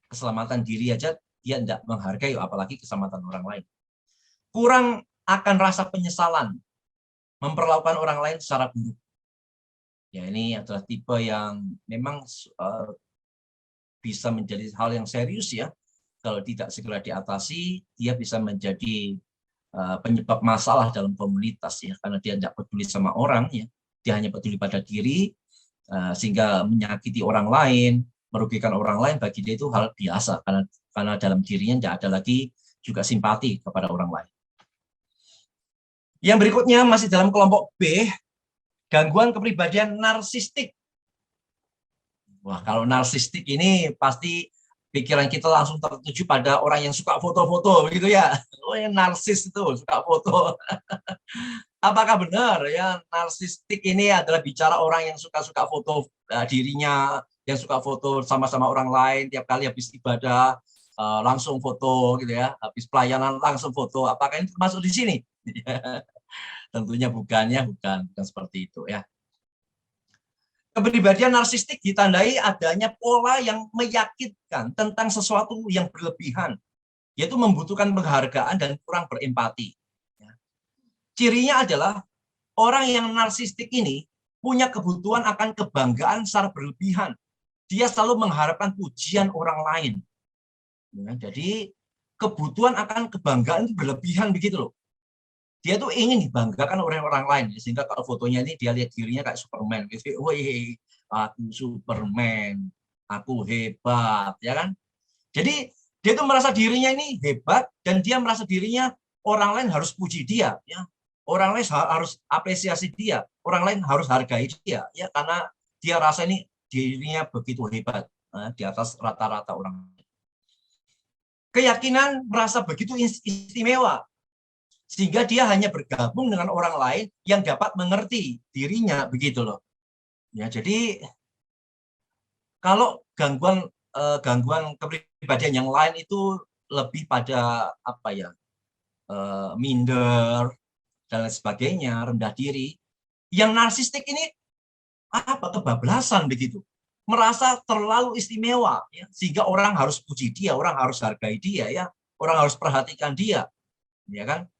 Keselamatan diri aja dia tidak menghargai, apalagi keselamatan orang lain. Kurang akan rasa penyesalan, memperlakukan orang lain secara buruk. Ya ini adalah tipe yang memang bisa menjadi hal yang serius ya. Kalau tidak segera diatasi, dia bisa menjadi penyebab masalah dalam komunitas ya, karena dia tidak peduli sama orang ya. Dia hanya peduli pada diri, sehingga menyakiti orang lain, merugikan orang lain bagi dia itu hal biasa karena dalam dirinya tidak ada lagi juga simpati kepada orang lain. Yang berikutnya masih dalam kelompok B, gangguan kepribadian narsistik. Wah, kalau narsistik ini pasti pikiran kita langsung tertuju pada orang yang suka foto-foto gitu ya. Oh, yang narsis itu suka foto. Apakah benar ya narsistik ini adalah bicara orang yang suka-suka foto dirinya, yang suka foto sama-sama orang lain, tiap kali habis ibadah langsung foto gitu ya, habis pelayanan langsung foto. Apakah ini termasuk di sini? Tentunya bukan seperti itu ya. Kepribadian narsistik ditandai adanya pola yang meyakinkan tentang sesuatu yang berlebihan, yaitu membutuhkan penghargaan dan kurang berempati. Cirinya adalah orang yang narsistik ini punya kebutuhan akan kebanggaan secara berlebihan. Dia selalu mengharapkan pujian orang lain. Jadi kebutuhan akan kebanggaan itu berlebihan begitu loh. Dia tuh ingin dibanggakan oleh orang lain, sehingga kalau fotonya ini dia lihat dirinya kayak Superman gitu. Wih, aku Superman, aku hebat, ya kan? Jadi dia tuh merasa dirinya ini hebat dan dia merasa dirinya orang lain harus puji dia, ya. Orang lain harus apresiasi dia, orang lain harus hargai dia, ya karena dia rasa ini dirinya begitu hebat di atas rata-rata orang. Keyakinan merasa begitu istimewa, sehingga dia hanya bergabung dengan orang lain yang dapat mengerti dirinya begitu loh. Ya, jadi kalau gangguan kepribadian yang lain itu lebih pada apa ya, minder dan lain sebagainya, rendah diri. Yang narsistik ini apa kebablasan begitu. merasa terlalu istimewa, ya, sehingga orang harus puji dia, orang harus hargai dia, ya, orang harus perhatikan dia, ya kan?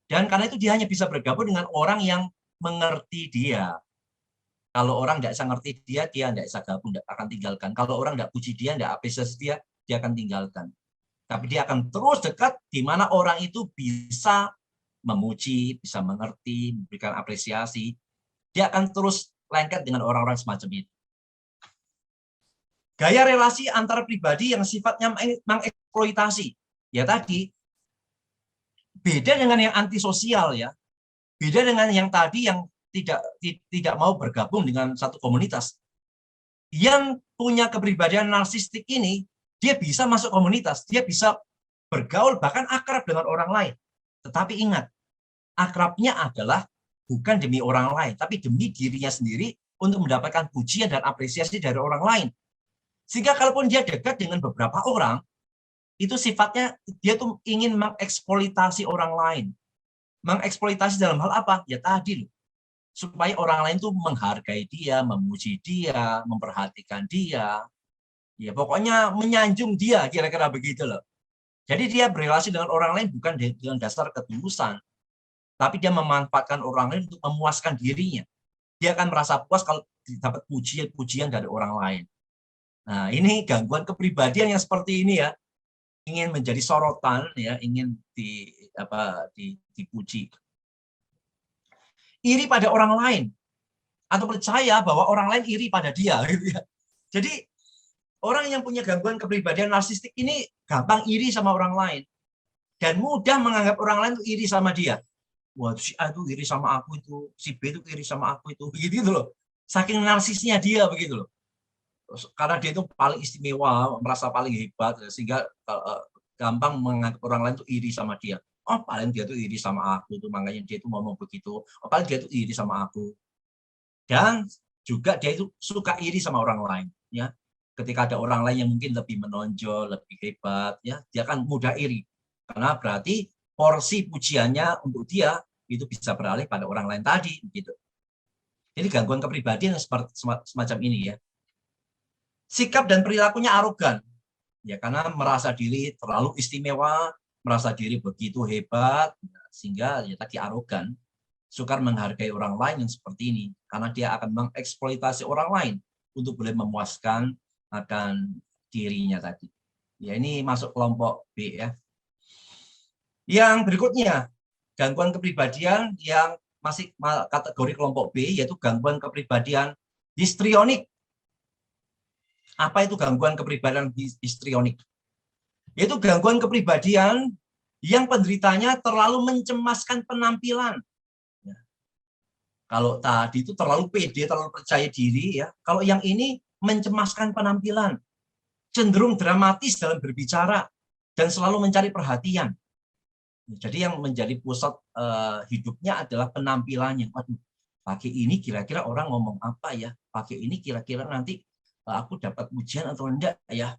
Dan karena itu dia hanya bisa bergabung dengan orang yang mengerti dia. Kalau orang tidak bisa ngerti dia tidak bisa gabung, tidak akan tinggalkan. Kalau orang tidak puji dia, tidak apresiasi dia akan tinggalkan. Tapi dia akan terus dekat di mana orang itu bisa memuji, bisa mengerti, memberikan apresiasi. Dia akan terus lengket dengan orang-orang semacam itu. Gaya relasi antar pribadi yang sifatnya mengeksploitasi. Ya tadi, beda dengan yang antisosial ya. Beda dengan yang tadi yang tidak mau bergabung dengan satu komunitas. Yang punya kepribadian narsistik ini, dia bisa masuk komunitas, dia bisa bergaul, bahkan akrab dengan orang lain. Tetapi ingat, akrabnya adalah bukan demi orang lain, tapi demi dirinya sendiri untuk mendapatkan pujian dan apresiasi dari orang lain. Sehingga kalaupun dia dekat dengan beberapa orang, itu sifatnya dia tuh ingin mengeksploitasi orang lain. Mengeksploitasi dalam hal apa? Ya tadi loh. Supaya orang lain tuh menghargai dia, memuji dia, memperhatikan dia. Ya pokoknya menyanjung dia, kira-kira begitu loh. Jadi dia berrelasi dengan orang lain bukan dengan dasar ketulusan, tapi dia memanfaatkan orang lain untuk memuaskan dirinya. Dia akan merasa puas kalau dapat pujian dari orang lain. Nah, ini gangguan kepribadian yang seperti ini ya, ingin menjadi sorotan ya, ingin dipuji. Iri pada orang lain atau percaya bahwa orang lain iri pada dia gitu ya. Jadi orang yang punya gangguan kepribadian narsistik ini gampang iri sama orang lain dan mudah menganggap orang lain itu iri sama dia. Wah, si A itu iri sama aku itu, si B itu iri sama aku itu, begitu loh. Saking narsisnya dia begitu loh. Karena dia itu paling istimewa, merasa paling hebat, sehingga gampang menganggap orang lain itu iri sama dia. Oh, paling dia itu iri sama aku, itu makanya dia itu ngomong begitu. Oh, paling dia itu iri sama aku. Dan juga dia itu suka iri sama orang lain. Ya, ketika ada orang lain yang mungkin lebih menonjol, lebih hebat, ya, dia akan mudah iri. Karena berarti porsi pujiannya untuk dia itu bisa beralih pada orang lain tadi, gitu. Jadi gangguan kepribadian semacam ini ya. Sikap dan perilakunya arogan, ya karena merasa diri terlalu istimewa, merasa diri begitu hebat, sehingga ya tadi arogan, sukar menghargai orang lain yang seperti ini, karena dia akan mengeksploitasi orang lain untuk boleh memuaskan akan dirinya tadi. Ya ini masuk kelompok B ya. Yang berikutnya, gangguan kepribadian yang masih kategori kelompok B, yaitu gangguan kepribadian histrionik. Apa itu gangguan kepribadian histrionik? Yaitu gangguan kepribadian yang penderitanya terlalu mencemaskan penampilan. Ya. Kalau tadi itu terlalu pede, terlalu percaya diri, ya. Kalau yang ini mencemaskan penampilan, cenderung dramatis dalam berbicara, dan selalu mencari perhatian. Jadi yang menjadi pusat hidupnya adalah penampilannya. Waduh, pakai ini kira-kira orang ngomong apa ya? Pakai ini kira-kira nanti aku dapat pujian atau enggak ya?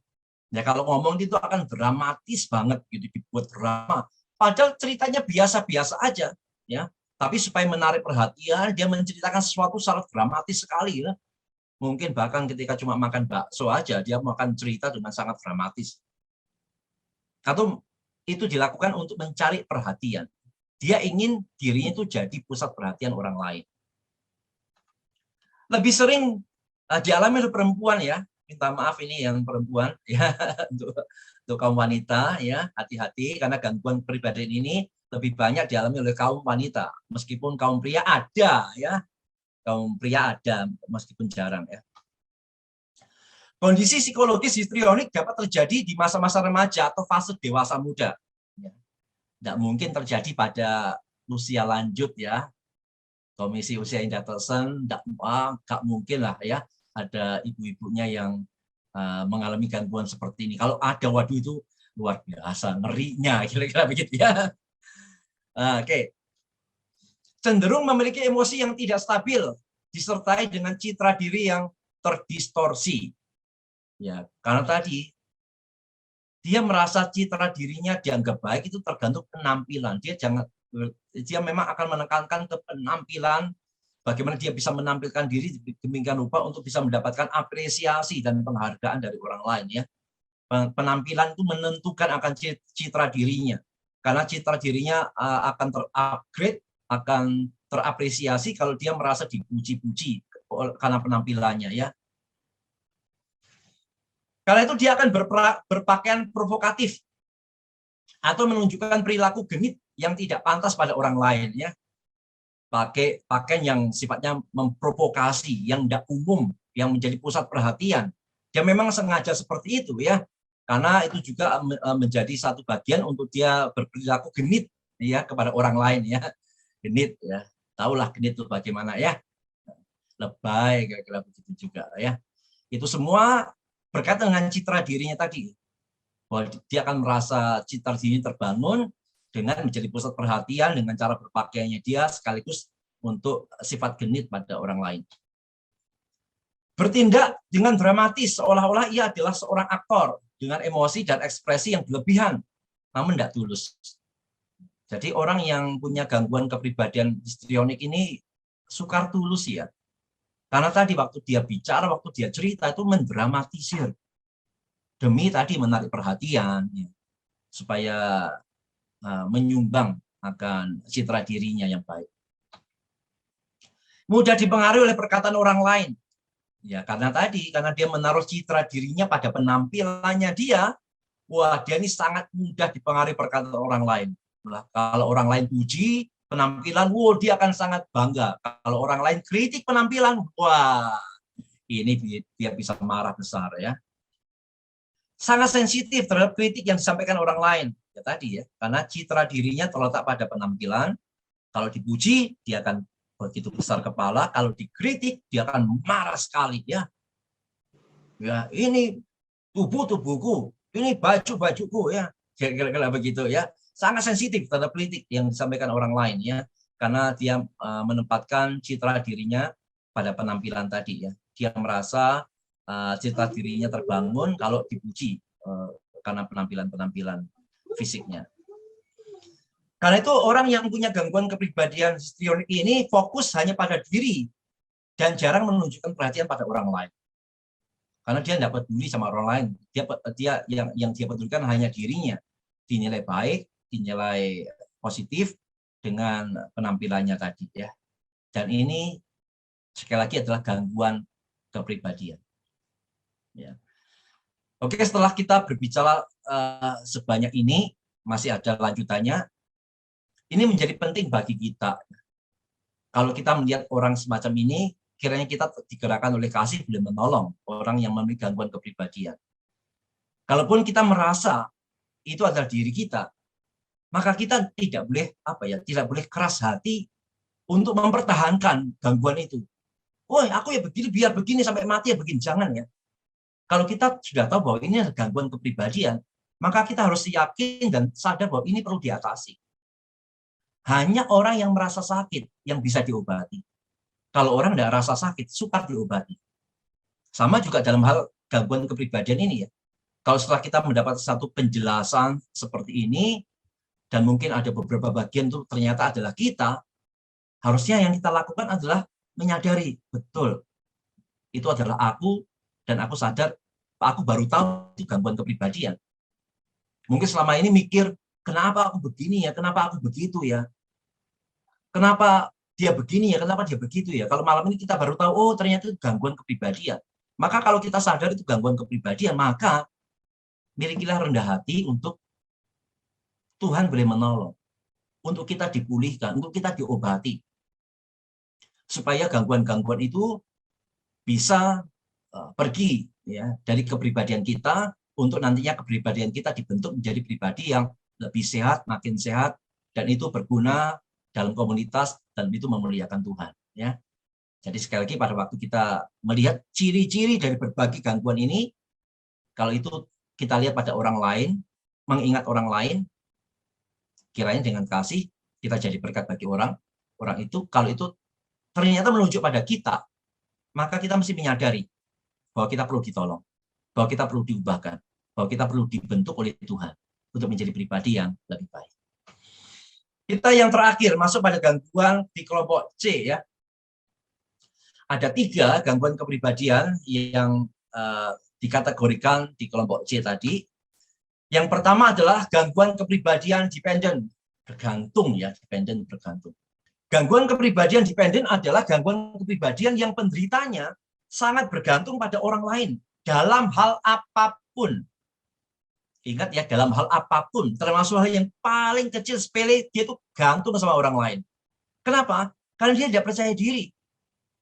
Ya kalau ngomong itu akan dramatis banget gitu, dibuat drama. Padahal ceritanya biasa-biasa aja, ya. Tapi supaya menarik perhatian, dia menceritakan sesuatu secara dramatis sekali, ya. Mungkin bahkan ketika cuma makan bakso aja, dia makan cerita dengan sangat dramatis. Atau itu dilakukan untuk mencari perhatian. Dia ingin dirinya itu jadi pusat perhatian orang lain. Lebih sering dialami oleh perempuan ya. Minta maaf ini yang perempuan ya, untuk kaum wanita ya, hati-hati karena gangguan kepribadian ini lebih banyak dialami oleh kaum wanita, meskipun kaum pria ada ya. Kaum pria ada meskipun jarang ya. Kondisi psikologis histrionik dapat terjadi di masa-masa remaja atau fase dewasa muda. Tidak mungkin terjadi pada usia lanjut ya. Komisi usia Indah-Telsen nggak mungkin lah ya ada ibu-ibunya yang mengalami gangguan seperti ini. Kalau ada, waduh itu luar biasa, ngerinya kira-kira begitu ya. Oke. Cenderung memiliki emosi yang tidak stabil, disertai dengan citra diri yang terdistorsi. Ya, karena tadi dia merasa citra dirinya dianggap baik itu tergantung penampilan. Dia memang akan menekankan ke penampilan, Bagaimana dia bisa menampilkan diri demikian rupa untuk bisa mendapatkan apresiasi dan penghargaan dari orang lain ya. Penampilan itu menentukan akan citra dirinya. Karena citra dirinya akan terupgrade, akan terapresiasi kalau dia merasa dipuji-puji karena penampilannya ya. Karena itu dia akan berpakaian provokatif atau menunjukkan perilaku genit yang tidak pantas pada orang lain ya. Pakai pakaian yang sifatnya memprovokasi, yang tidak umum, yang menjadi pusat perhatian. Dia memang sengaja seperti itu ya, karena itu juga menjadi satu bagian untuk dia berperilaku genit ya kepada orang lain ya. Genit ya, tahulah genit itu bagaimana ya, lebay kira-kira begitu juga ya. Itu semua berkaitan dengan citra dirinya tadi, bahwa dia akan merasa citra dirinya terbangun dengan menjadi pusat perhatian dengan cara berpakaiannya dia, sekaligus untuk sifat genit pada orang lain. Bertindak dengan dramatis seolah-olah ia adalah seorang aktor dengan emosi dan ekspresi yang berlebihan, namun tidak tulus. Jadi orang yang punya gangguan kepribadian histrionik ini sukar tulus ya. Karena tadi waktu dia bicara, waktu dia cerita itu mendramatisir demi tadi menarik perhatian ya, supaya menyumbang akan citra dirinya yang baik. Mudah dipengaruhi oleh perkataan orang lain. Ya, karena dia menaruh citra dirinya pada penampilannya dia, wah dia ini sangat mudah dipengaruhi perkataan orang lain. Nah, kalau orang lain puji penampilan, wah dia akan sangat bangga. Kalau orang lain kritik penampilan, wah ini dia bisa marah besar ya. Sangat sensitif terhadap kritik yang disampaikan orang lain. Ya tadi ya, karena citra dirinya terletak pada penampilan. Kalau dipuji, dia akan begitu besar kepala. Kalau dikritik, dia akan marah sekali ya. Ya, ini tubuhku, ini baju-bajuku ya. Kira-kira begitu ya. Sangat sensitif terhadap kritik yang disampaikan orang lain ya. Karena dia menempatkan citra dirinya pada penampilan tadi ya. Dia merasa citra dirinya terbangun kalau dipuji karena penampilan-penampilan fisiknya. Karena itu orang yang punya gangguan kepribadian histrionik ini fokus hanya pada diri dan jarang menunjukkan perhatian pada orang lain. Karena dia tidak peduli sama orang lain. Dia yang dia pedulikan hanya dirinya. Dinilai baik, dinilai positif dengan penampilannya tadi ya. Dan ini sekali lagi adalah gangguan kepribadian. Ya. Oke, setelah kita berbicara sebanyak ini, masih ada lanjutannya. Ini menjadi penting bagi kita. Kalau kita melihat orang semacam ini, kiranya kita digerakkan oleh kasih boleh menolong orang yang memiliki gangguan kepribadian. Kalaupun kita merasa itu adalah diri kita, maka kita tidak boleh keras hati untuk mempertahankan gangguan itu. Woi, aku ya begini, biar begini sampai mati ya begini, jangan ya. Kalau kita sudah tahu bahwa ini adalah gangguan kepribadian, maka kita harus yakin dan sadar bahwa ini perlu diatasi. Hanya orang yang merasa sakit yang bisa diobati. Kalau orang tidak rasa sakit, sukar diobati. Sama juga dalam hal gangguan kepribadian ini ya. Kalau setelah kita mendapat satu penjelasan seperti ini, dan mungkin ada beberapa bagian itu ternyata adalah kita, harusnya yang kita lakukan adalah menyadari, betul, itu adalah aku, dan aku sadar, aku baru tahu itu gangguan kepribadian. Mungkin selama ini mikir, kenapa aku begini ya, kenapa aku begitu ya, kenapa dia begini ya, kenapa dia begitu ya. Kalau malam ini kita baru tahu, oh ternyata itu gangguan kepribadian. Maka kalau kita sadar itu gangguan kepribadian, maka milikilah rendah hati untuk Tuhan boleh menolong, untuk kita dipulihkan, untuk kita diobati, supaya gangguan-gangguan itu bisa pergi ya dari kepribadian kita, untuk nantinya kepribadian kita dibentuk menjadi pribadi yang lebih sehat, makin sehat, dan itu berguna dalam komunitas, dan itu memuliakan Tuhan ya. Jadi sekali lagi pada waktu kita melihat ciri-ciri dari berbagai gangguan ini, kalau itu kita lihat pada orang lain, mengingat orang lain, kiranya dengan kasih kita jadi berkat bagi orang itu. Kalau itu ternyata menunjuk pada kita, maka kita mesti menyadari bahwa kita perlu ditolong, bahwa kita perlu diubahkan, bahwa kita perlu dibentuk oleh Tuhan untuk menjadi pribadi yang lebih baik. Kita yang terakhir masuk pada gangguan di kelompok C ya. ada 3 gangguan kepribadian yang dikategorikan di kelompok C tadi. Yang pertama adalah gangguan kepribadian dependen, bergantung ya, dependen bergantung. Gangguan kepribadian dependen adalah gangguan kepribadian yang penderitanya sangat bergantung pada orang lain dalam hal apapun. Ingat ya, dalam hal apapun, termasuk hal yang paling kecil, sepele, dia itu gantung sama orang lain. Kenapa? Karena dia tidak percaya diri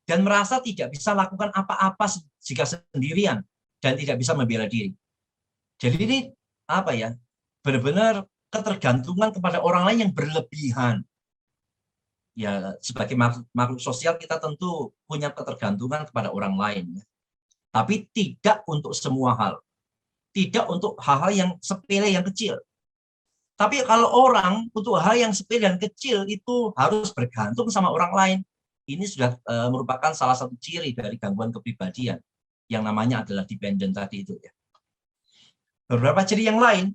dan merasa tidak bisa lakukan apa-apa jika sendirian dan tidak bisa membela diri. Jadi ini apa ya? Benar-benar ketergantungan kepada orang lain yang berlebihan. Ya, sebagai makhluk sosial kita tentu punya ketergantungan kepada orang lain, tapi tidak untuk semua hal, tidak untuk hal-hal yang sepele yang kecil. Tapi kalau orang untuk hal yang sepele dan kecil itu harus bergantung sama orang lain, ini sudah merupakan salah satu ciri dari gangguan kepribadian yang namanya adalah dependent tadi itu ya. Beberapa ciri yang lain,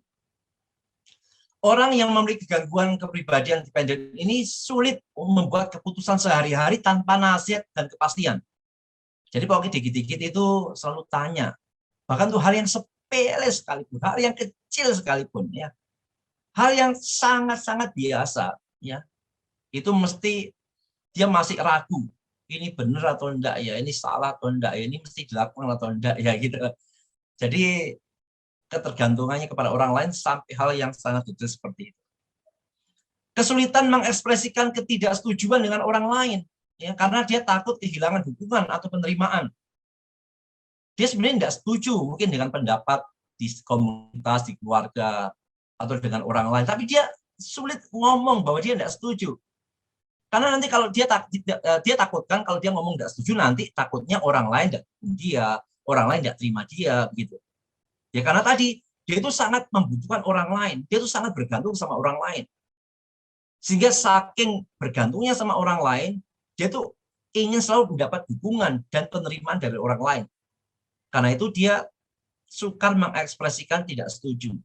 orang yang memiliki gangguan kepribadian dependent ini sulit membuat keputusan sehari-hari tanpa nasihat dan kepastian. Jadi pokoknya dikit-dikit itu selalu tanya, bahkan tuh hal yang sepele sekalipun, hal yang kecil sekalipun ya, hal yang sangat-sangat biasa ya, itu mesti dia masih ragu, ini benar atau enggak ya, ini salah atau enggak ya, ini mesti dilakukan atau enggak ya gitu. Jadi ketergantungannya kepada orang lain sampai hal yang sangat detail seperti itu. Kesulitan mengekspresikan ketidaksetujuan dengan orang lain, ya, karena dia takut kehilangan dukungan atau penerimaan. Dia sebenarnya tidak setuju mungkin dengan pendapat di komunitas, di keluarga, atau dengan orang lain, tapi dia sulit ngomong bahwa dia tidak setuju. Karena nanti kalau dia takutkan kalau dia ngomong tidak setuju, nanti takutnya orang lain tidak dukung dia, orang lain tidak terima dia, begitu. Ya karena tadi dia itu sangat membutuhkan orang lain, dia itu sangat bergantung sama orang lain. Sehingga saking bergantungnya sama orang lain, dia itu ingin selalu mendapat dukungan dan penerimaan dari orang lain. Karena itu dia sukar mengekspresikan tidak setuju.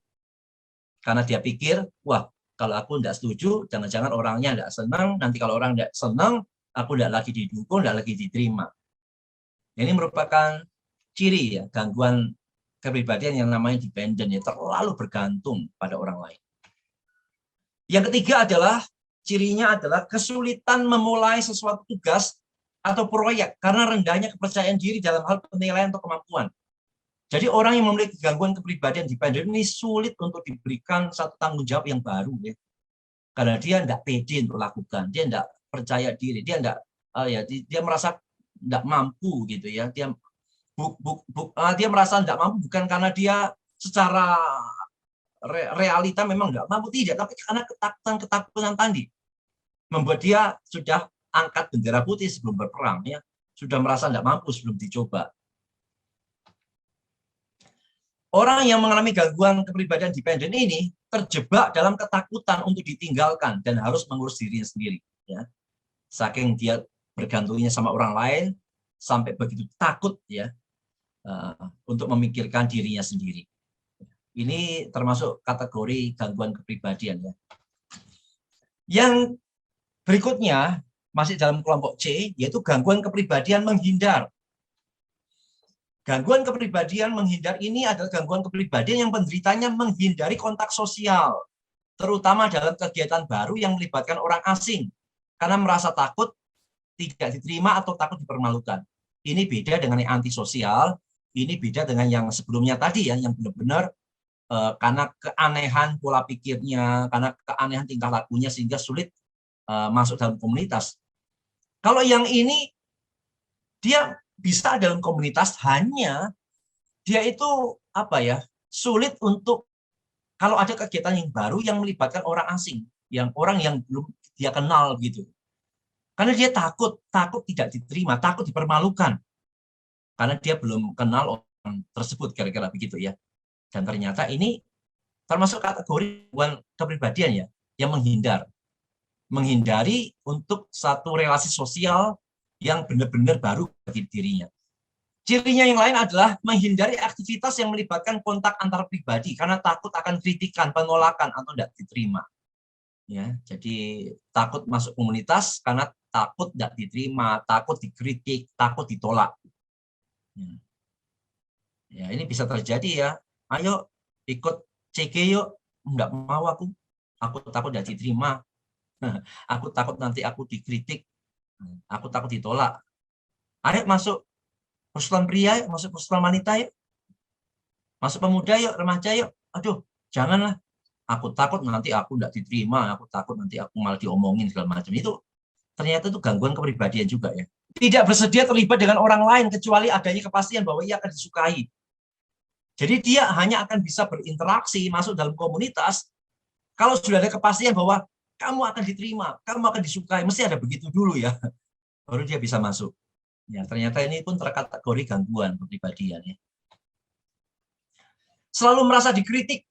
Karena dia pikir, wah kalau aku tidak setuju, jangan-jangan orangnya tidak senang, nanti kalau orang tidak senang, aku tidak lagi didukung, tidak lagi diterima. Ini merupakan ciri ya, gangguan kepribadian yang namanya dependent, ya, terlalu bergantung pada orang lain. Yang ketiga adalah, cirinya adalah kesulitan memulai sesuatu tugas atau proyek karena rendahnya kepercayaan diri dalam hal penilaian atau kemampuan. Jadi orang yang memiliki gangguan kepribadian dependent ini sulit untuk diberikan satu tanggung jawab yang baru, ya. Karena dia tidak pede untuk lakukan, dia tidak percaya diri, dia tidak, dia merasa tidak mampu gitu ya. Dia merasa tidak mampu bukan karena dia secara realita memang tidak mampu, tidak, tapi karena ketakutan tadi membuat dia sudah angkat bendera putih sebelum berperang, ya, sudah merasa tidak mampu sebelum dicoba. Orang yang mengalami gangguan kepribadian dependent ini terjebak dalam ketakutan untuk ditinggalkan dan harus mengurus dirinya sendiri. Ya. Saking dia bergantungnya sama orang lain, sampai begitu takut ya untuk memikirkan dirinya sendiri. Ini termasuk kategori gangguan kepribadian. Ya. Yang berikutnya masih dalam kelompok C, yaitu gangguan kepribadian menghindar. Gangguan kepribadian menghindar ini adalah gangguan kepribadian yang penderitanya menghindari kontak sosial, terutama dalam kegiatan baru yang melibatkan orang asing, karena merasa takut tidak diterima atau takut dipermalukan. Ini beda dengan yang antisosial, ini beda dengan yang sebelumnya tadi ya, yang benar-benar karena keanehan pola pikirnya, karena keanehan tingkah lakunya sehingga sulit masuk dalam komunitas. Kalau yang ini dia bisa dalam komunitas, hanya dia itu apa ya, sulit untuk kalau ada kegiatan yang baru yang melibatkan orang asing, yang orang yang belum dia kenal gitu. Karena dia takut tidak diterima, takut dipermalukan. Karena dia belum kenal orang tersebut, kira-kira begitu ya. Dan ternyata ini termasuk kategori gangguan kepribadian ya, yang menghindar. Menghindari untuk satu relasi sosial yang benar-benar baru bagi dirinya. Cirinya yang lain adalah menghindari aktivitas yang melibatkan kontak antar pribadi karena takut akan kritikan, penolakan, atau tidak diterima. Ya, jadi takut masuk komunitas karena takut tidak diterima, takut dikritik, takut ditolak. Ya, ini bisa terjadi ya. Ayo ikut CG yuk. Enggak mau aku. Aku takut tidak diterima. Aku takut nanti aku dikritik. Aku takut ditolak. Ayo masuk persatuan pria, masuk persatuan wanita yuk. Masuk pemuda yuk, remaja yuk. Aduh, janganlah. Aku takut nanti aku tidak diterima. Aku takut nanti aku malah diomongin segala macam. Itu ternyata itu gangguan kepribadian juga ya. Tidak bersedia terlibat dengan orang lain kecuali adanya kepastian bahwa ia akan disukai. Jadi dia hanya akan bisa berinteraksi, masuk dalam komunitas, kalau sudah ada kepastian bahwa kamu akan diterima, kamu akan disukai, mesti ada begitu dulu ya, baru dia bisa masuk. Ya, ternyata ini pun terkategori gangguan kepribadian. Ya. Selalu merasa dikritik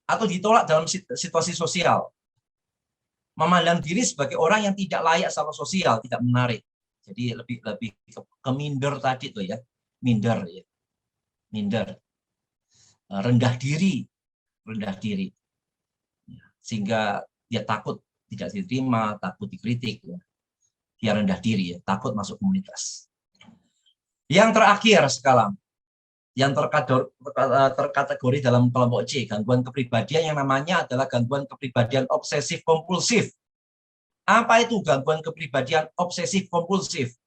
atau ditolak dalam situasi sosial. Memandang diri sebagai orang yang tidak layak secara sosial, tidak menarik. Jadi lebih ke minder tadi tuh ya, minder ya, minder, rendah diri, sehingga dia takut tidak diterima, takut dikritik, ya. Dia rendah diri, ya, takut masuk komunitas. Yang terakhir sekarang, yang terkategori dalam kelompok C, gangguan kepribadian yang namanya adalah gangguan kepribadian obsesif kompulsif. Apa itu gangguan kepribadian obsesif kompulsif?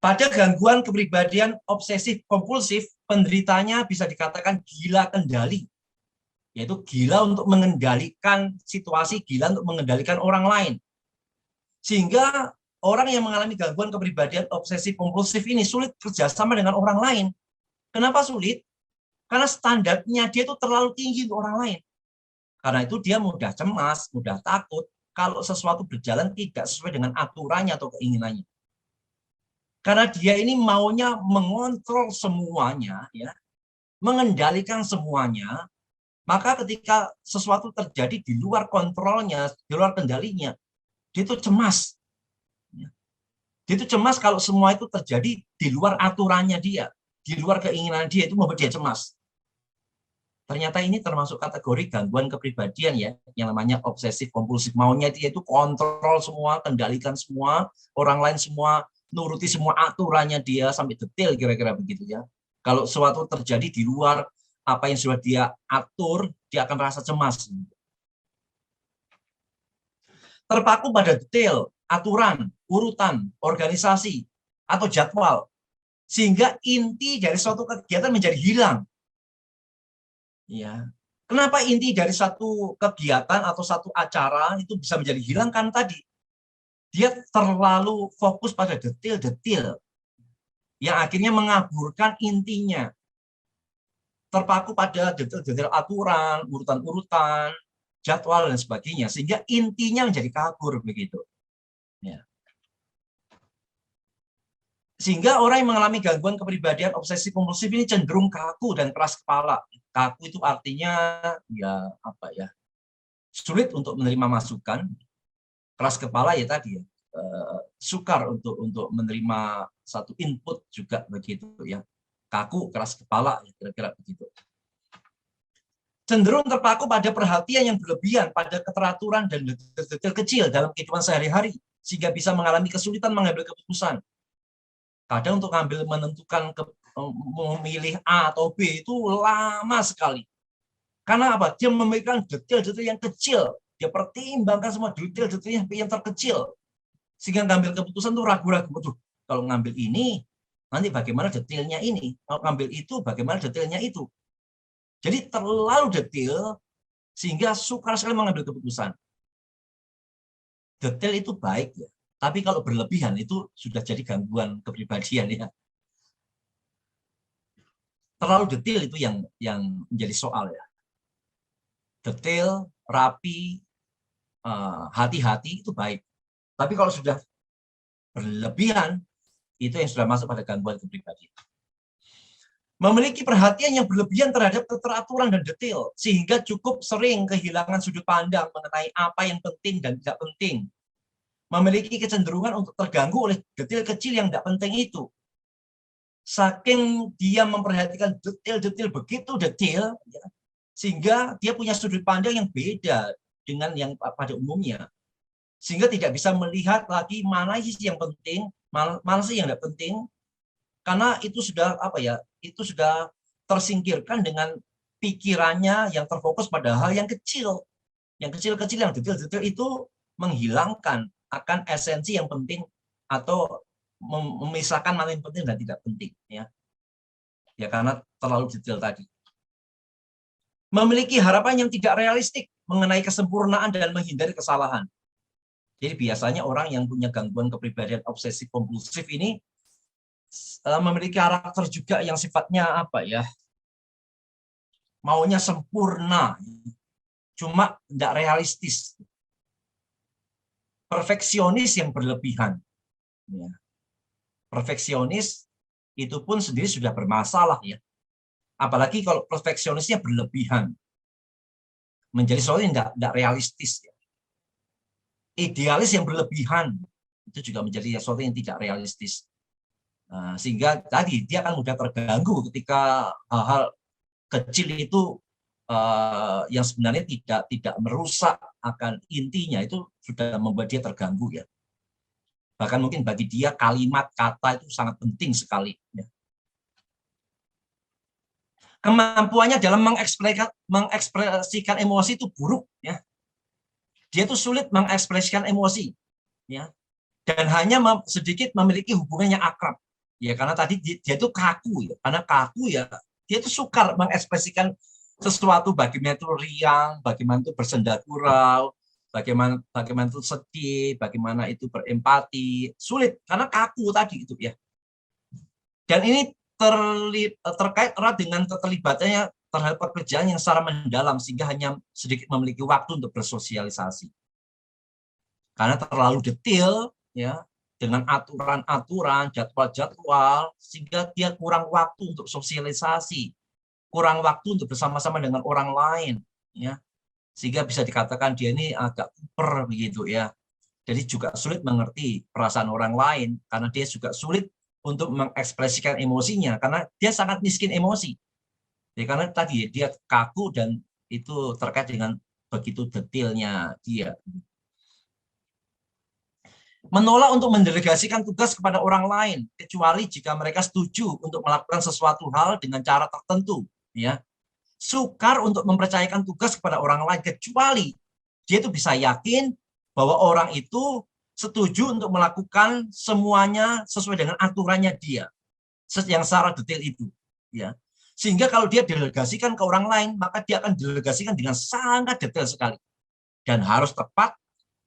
Pada gangguan kepribadian obsesif kompulsif, penderitanya bisa dikatakan gila kendali, yaitu gila untuk mengendalikan situasi, gila untuk mengendalikan orang lain. Sehingga orang yang mengalami gangguan kepribadian obsesif kompulsif ini sulit kerjasama dengan orang lain. Kenapa sulit? Karena standarnya dia itu terlalu tinggi untuk orang lain. Karena itu dia mudah cemas, mudah takut kalau sesuatu berjalan tidak sesuai dengan aturannya atau keinginannya. Karena dia ini maunya mengontrol semuanya, ya, mengendalikan semuanya, maka ketika sesuatu terjadi di luar kontrolnya, di luar kendalinya, dia itu cemas. Dia itu cemas kalau semua itu terjadi di luar aturannya dia, di luar keinginan dia, itu membuat dia cemas. Ternyata ini termasuk kategori gangguan kepribadian ya, yang namanya obsesif kompulsif. Maunya dia itu kontrol semua, kendalikan semua, orang lain semua, nuruti semua aturannya dia sampai detail kira-kira begitu ya. Kalau sesuatu terjadi di luar apa yang sudah dia atur, dia akan merasa cemas. Terpaku pada detail, aturan, urutan, organisasi, atau jadwal. Sehingga inti dari suatu kegiatan menjadi hilang. Ya. Kenapa inti dari satu kegiatan atau satu acara itu bisa menjadi hilang? Kan tadi dia terlalu fokus pada detail-detail yang akhirnya mengaburkan intinya. Terpaku pada detail-detail aturan, urutan-urutan, jadwal dan sebagainya, sehingga intinya menjadi kabur begitu. Ya. Sehingga orang yang mengalami gangguan kepribadian obsesif kompulsif ini cenderung kaku dan keras kepala. Kaku itu artinya ya apa ya? Sulit untuk menerima masukan. Keras kepala ya tadi ya. Sukar untuk menerima satu input juga begitu ya. Kaku, keras kepala kira-kira begitu. Cenderung terpaku pada perhatian yang berlebihan, pada keteraturan dan detail kecil dalam kehidupan sehari-hari, sehingga bisa mengalami kesulitan mengambil keputusan. Kadang untuk menentukan memilih A atau B itu lama sekali. Karena apa? Dia memikirkan detail-detail yang kecil. Dia pertimbangkan semua detail-detail yang terkecil. Sehingga ngambil keputusan tuh ragu-ragu. Kalau ngambil ini, nanti bagaimana detailnya ini? Kalau ngambil itu, bagaimana detailnya itu? Jadi terlalu detail, sehingga sukar sekali mengambil keputusan. Detail itu baik ya. Tapi kalau berlebihan itu sudah jadi gangguan kepribadian ya. Terlalu detail itu yang menjadi soal ya. Detail, rapi, hati-hati itu baik. Tapi kalau sudah berlebihan, itu yang sudah masuk pada gangguan kepribadian. Memiliki perhatian yang berlebihan terhadap keteraturan dan detail, sehingga cukup sering kehilangan sudut pandang mengenai apa yang penting dan tidak penting. Memiliki kecenderungan untuk terganggu oleh detail kecil yang tidak penting itu. Saking dia memperhatikan detail-detail begitu detail, ya, sehingga dia punya sudut pandang yang beda dengan yang pada umumnya. Sehingga tidak bisa melihat lagi mana sih yang penting, mana sih yang tidak penting, karena itu sudah itu sudah tersingkirkan dengan pikirannya yang terfokus pada hal yang kecil, yang detail-detail itu menghilangkan akan esensi yang penting atau memisahkan mana yang penting dan tidak penting, ya karena terlalu detail tadi. Memiliki harapan yang tidak realistik mengenai kesempurnaan dan menghindari kesalahan. Jadi biasanya orang yang punya gangguan kepribadian obsesif kompulsif ini memiliki karakter juga yang sifatnya maunya sempurna, cuma tidak realistis. Perfeksionis yang berlebihan. Perfeksionis itu pun sendiri sudah bermasalah, ya. Apalagi kalau perfeksionisnya berlebihan, menjadi sesuatu yang tidak realistis. Ya. Idealis yang berlebihan itu juga menjadi sesuatu yang tidak realistis. Sehingga tadi dia akan mudah terganggu ketika hal-hal kecil itu yang sebenarnya tidak merusak akan intinya, itu sudah membuat dia terganggu, ya. Bahkan mungkin bagi dia kalimat kata itu sangat penting sekali. Ya. Kemampuannya dalam mengekspresikan emosi itu buruk, ya. Dia itu sulit mengekspresikan emosi, ya, dan hanya sedikit memiliki hubungan yang akrab, ya, karena tadi dia itu kaku, ya, karena kaku, ya, dia itu sukar mengekspresikan sesuatu, bagaimana itu riang, bagaimana itu bersenda gurau, bagaimana itu sedih, bagaimana itu berempati, sulit karena kaku tadi itu, ya. Dan ini terkait erat dengan keterlibatannya terhadap pekerjaan yang secara mendalam, sehingga hanya sedikit memiliki waktu untuk bersosialisasi. Karena terlalu detail, ya, dengan aturan-aturan, jadwal-jadwal, sehingga dia kurang waktu untuk sosialisasi, kurang waktu untuk bersama-sama dengan orang lain, ya, sehingga bisa dikatakan dia ini agak kuper begitu, ya. Jadi juga sulit mengerti perasaan orang lain, karena dia juga sulit untuk mengekspresikan emosinya, karena dia sangat miskin emosi. Ya, karena tadi dia kaku dan itu terkait dengan begitu detailnya dia. Menolak untuk mendelegasikan tugas kepada orang lain, kecuali jika mereka setuju untuk melakukan sesuatu hal dengan cara tertentu. Ya. Sukar untuk mempercayakan tugas kepada orang lain, kecuali dia itu bisa yakin bahwa orang itu setuju untuk melakukan semuanya sesuai dengan aturannya dia, yang secara detail itu. Ya. Sehingga kalau dia delegasikan ke orang lain, maka dia akan delegasikan dengan sangat detail sekali. Dan harus tepat,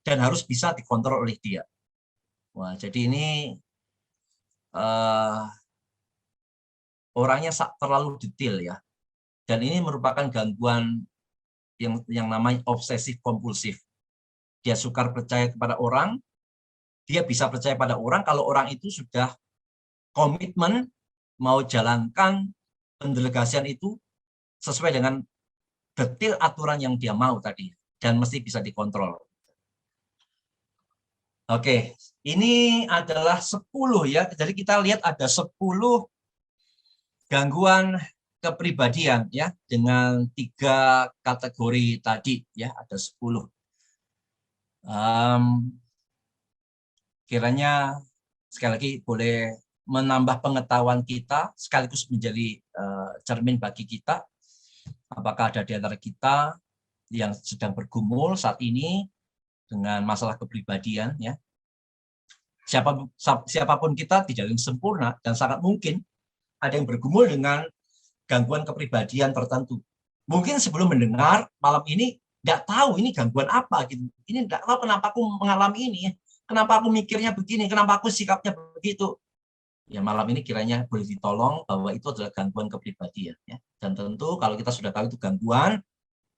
dan harus bisa dikontrol oleh dia. Wah, jadi ini orangnya terlalu detail, ya. Dan ini merupakan gangguan yang namanya obsesif kompulsif. Dia sukar percaya kepada orang, dia bisa percaya pada orang kalau orang itu sudah komitmen mau jalankan pendelegasian itu sesuai dengan detail aturan yang dia mau tadi, dan mesti bisa dikontrol. Oke, ini adalah 10, ya. Jadi kita lihat ada 10 gangguan kepribadian, ya, dengan 3 kategori tadi, ya, ada 10. Kiranya sekali lagi boleh menambah pengetahuan kita, sekaligus menjadi cermin bagi kita. Apakah ada di antara kita yang sedang bergumul saat ini dengan masalah kepribadian, ya. Siapapun kita tidak yang sempurna, dan sangat mungkin ada yang bergumul dengan gangguan kepribadian tertentu. Mungkin sebelum mendengar malam ini nggak tahu ini gangguan apa gitu. Ini nggak tahu kenapa aku mengalami ini, kenapa aku mikirnya begini, kenapa aku sikapnya begitu. Ya, malam ini kiranya boleh ditolong bahwa itu adalah gangguan kepribadian, ya. Dan tentu kalau kita sudah tahu itu gangguan,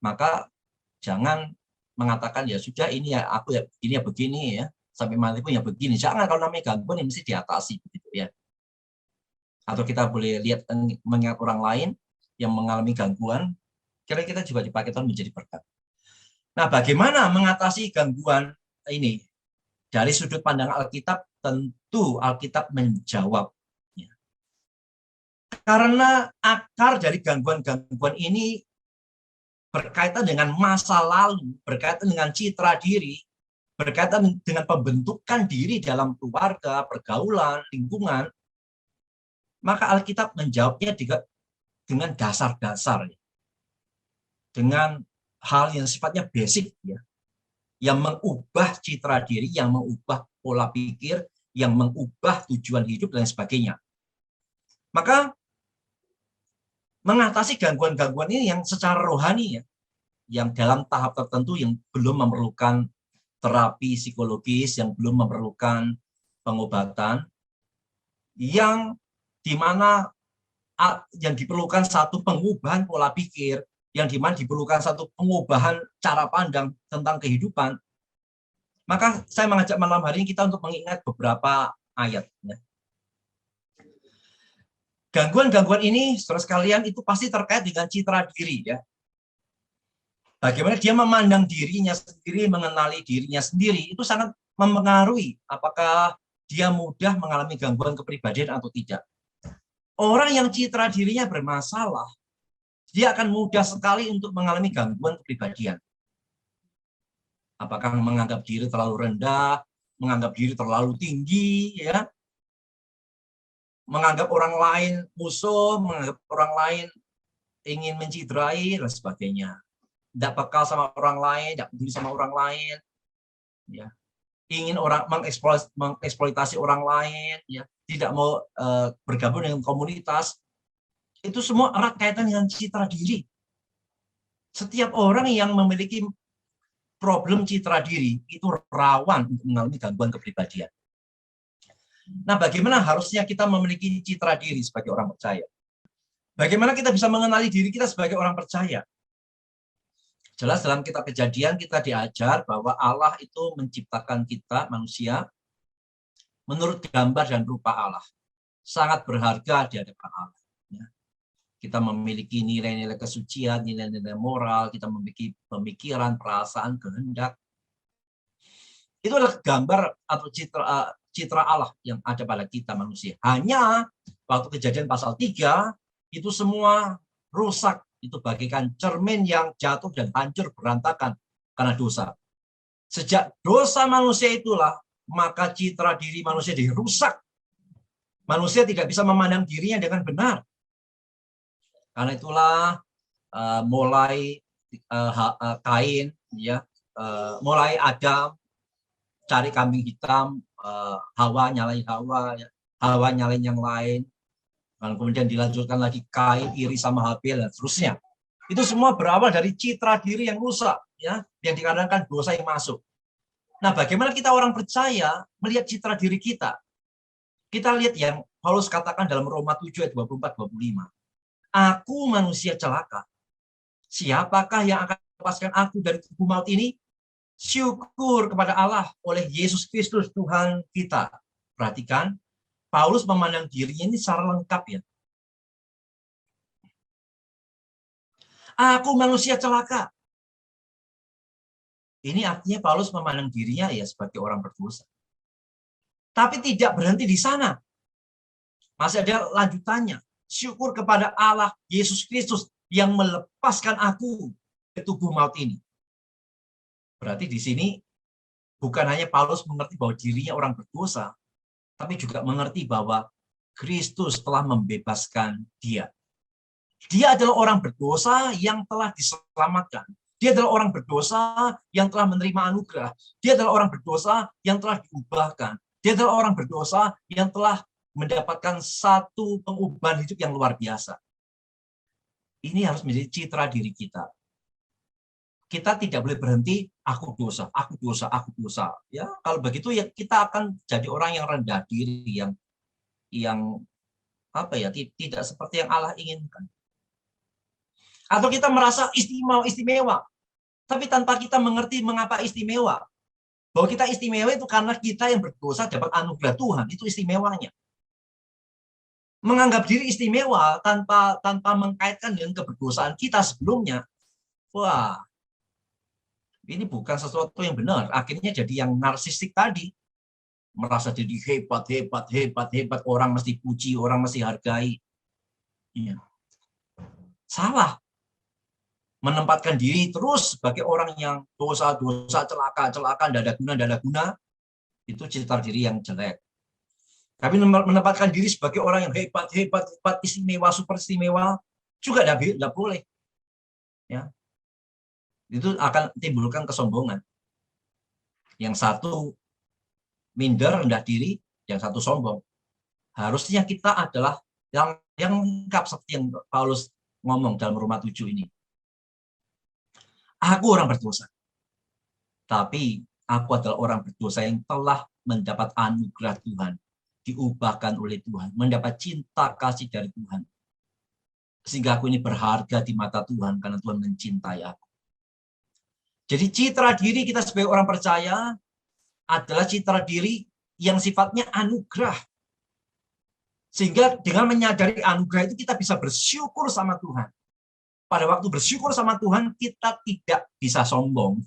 maka jangan mengatakan ya sudah ini ya aku ya begini ya begini, ya, sampai mati pun ya begini. Jangan, kalau namanya gangguan yang mesti diatasi begitu, ya. Atau kita boleh lihat mengingat orang lain yang mengalami gangguan, kira-kira juga dipakai Tuhan menjadi berkat. Nah, bagaimana mengatasi gangguan ini? Dari sudut pandang Alkitab, tentu Alkitab menjawab. Karena akar dari gangguan-gangguan ini berkaitan dengan masa lalu, berkaitan dengan citra diri, berkaitan dengan pembentukan diri dalam keluarga, pergaulan, lingkungan, maka Alkitab menjawabnya dengan dasar-dasar, dengan hal yang sifatnya basic, ya, yang mengubah citra diri, yang mengubah pola pikir, yang mengubah tujuan hidup dan sebagainya. Maka mengatasi gangguan-gangguan ini yang secara rohani, ya, yang dalam tahap tertentu yang belum memerlukan terapi psikologis, yang belum memerlukan pengobatan, yang dimana yang diperlukan satu pengubahan pola pikir, yang dimana diperlukan satu pengubahan cara pandang tentang kehidupan. Maka saya mengajak malam hari ini kita untuk mengingat beberapa ayat. Ya. Gangguan-gangguan ini, saudara sekalian, itu pasti terkait dengan citra diri, ya. Bagaimana dia memandang dirinya sendiri, mengenali dirinya sendiri, itu sangat mempengaruhi apakah dia mudah mengalami gangguan kepribadian atau tidak. Orang yang citra dirinya bermasalah, dia akan mudah sekali untuk mengalami gangguan kepribadian. Apakah menganggap diri terlalu rendah, menganggap diri terlalu tinggi, ya, menganggap orang lain musuh, menganggap orang lain ingin menciderai, dan sebagainya. Tidak peka sama orang lain, tidak peduli sama orang lain, ya, ingin orang mengeksploitasi orang lain, ya, tidak mau bergabung dengan komunitas. Itu semua erat kaitan dengan citra diri. Setiap orang yang memiliki problem citra diri itu rawan untuk mengalami gangguan kepribadian. Nah, bagaimana harusnya kita memiliki citra diri sebagai orang percaya? Bagaimana kita bisa mengenali diri kita sebagai orang percaya? Jelas dalam kitab Kejadian kita diajar bahwa Allah itu menciptakan kita, manusia, menurut gambar dan rupa Allah. Sangat berharga di hadapan Allah. Kita memiliki nilai-nilai kesucian, nilai-nilai moral, kita memiliki pemikiran, perasaan, kehendak. Itu adalah gambar atau citra Allah yang ada pada kita manusia. Hanya waktu Kejadian pasal 3, itu semua rusak. Itu bagikan cermin yang jatuh dan hancur berantakan karena dosa. Sejak dosa manusia itulah, maka citra diri manusia dirusak. Manusia tidak bisa memandang dirinya dengan benar. Karena itulah mulai Kain, ya, mulai Adam cari kambing hitam, Hawa nyalain Hawa, ya, Hawa nyalain yang lain. Dan kemudian dilanjutkan lagi Kain iri sama Habil dan seterusnya. Itu semua berawal dari citra diri yang rusak, ya, yang dikarenakan dosa yang masuk. Nah, bagaimana kita orang percaya melihat citra diri kita? Kita lihat yang Paulus katakan dalam Roma 7 ayat 24-25. Aku manusia celaka. Siapakah yang akan melepaskan aku dari tubuh maut ini? Syukur kepada Allah oleh Yesus Kristus Tuhan kita. Perhatikan, Paulus memandang dirinya ini secara lengkap, ya. Aku manusia celaka. Ini artinya Paulus memandang dirinya ya sebagai orang berdosa. Tapi tidak berhenti di sana. Masih ada lanjutannya. Syukur kepada Allah Yesus Kristus yang melepaskan aku dari tubuh maut ini. Berarti di sini bukan hanya Paulus mengerti bahwa dirinya orang berdosa, tapi juga mengerti bahwa Kristus telah membebaskan dia. Dia adalah orang berdosa yang telah diselamatkan. Dia adalah orang berdosa yang telah menerima anugerah. Dia adalah orang berdosa yang telah diubahkan. Dia adalah orang berdosa yang telah mendapatkan satu pengubahan hidup yang luar biasa. Ini harus menjadi citra diri kita. Kita tidak boleh berhenti, aku dosa, aku dosa, aku dosa. Ya, kalau begitu ya kita akan jadi orang yang rendah diri, yang apa ya, tidak seperti yang Allah inginkan. Atau kita merasa istimewa, tapi tanpa kita mengerti mengapa istimewa. Bahwa kita istimewa itu karena kita yang berdosa dapat anugerah Tuhan, itu istimewanya. Menganggap diri istimewa tanpa mengkaitkan dengan keberdosaan kita sebelumnya, wah, ini bukan sesuatu yang benar. Akhirnya jadi yang narsistik tadi. Merasa jadi hebat, orang mesti puji, orang mesti hargai. Iya. Salah. menempatkan diri terus sebagai orang yang dosa-dosa, celaka-celaka, tidak ada guna, itu citra diri yang jelek. Tapi menempatkan diri sebagai orang yang hebat, istimewa, super istimewa, juga tidak boleh. Ya, itu akan timbulkan kesombongan. Yang satu minder, rendah diri, yang satu sombong. Harusnya kita adalah yang lengkap seperti yang Paulus ngomong dalam Roma 7 ini. Aku orang berdosa, tapi aku adalah orang berdosa yang telah mendapat anugerah Tuhan, diubahkan oleh Tuhan, mendapat cinta kasih dari Tuhan. Sehingga aku ini berharga di mata Tuhan karena Tuhan mencintai aku. Jadi citra diri kita sebagai orang percaya adalah citra diri yang sifatnya anugerah. Sehingga dengan menyadari anugerah itu kita bisa bersyukur sama Tuhan. Pada waktu bersyukur sama Tuhan, kita tidak bisa sombong.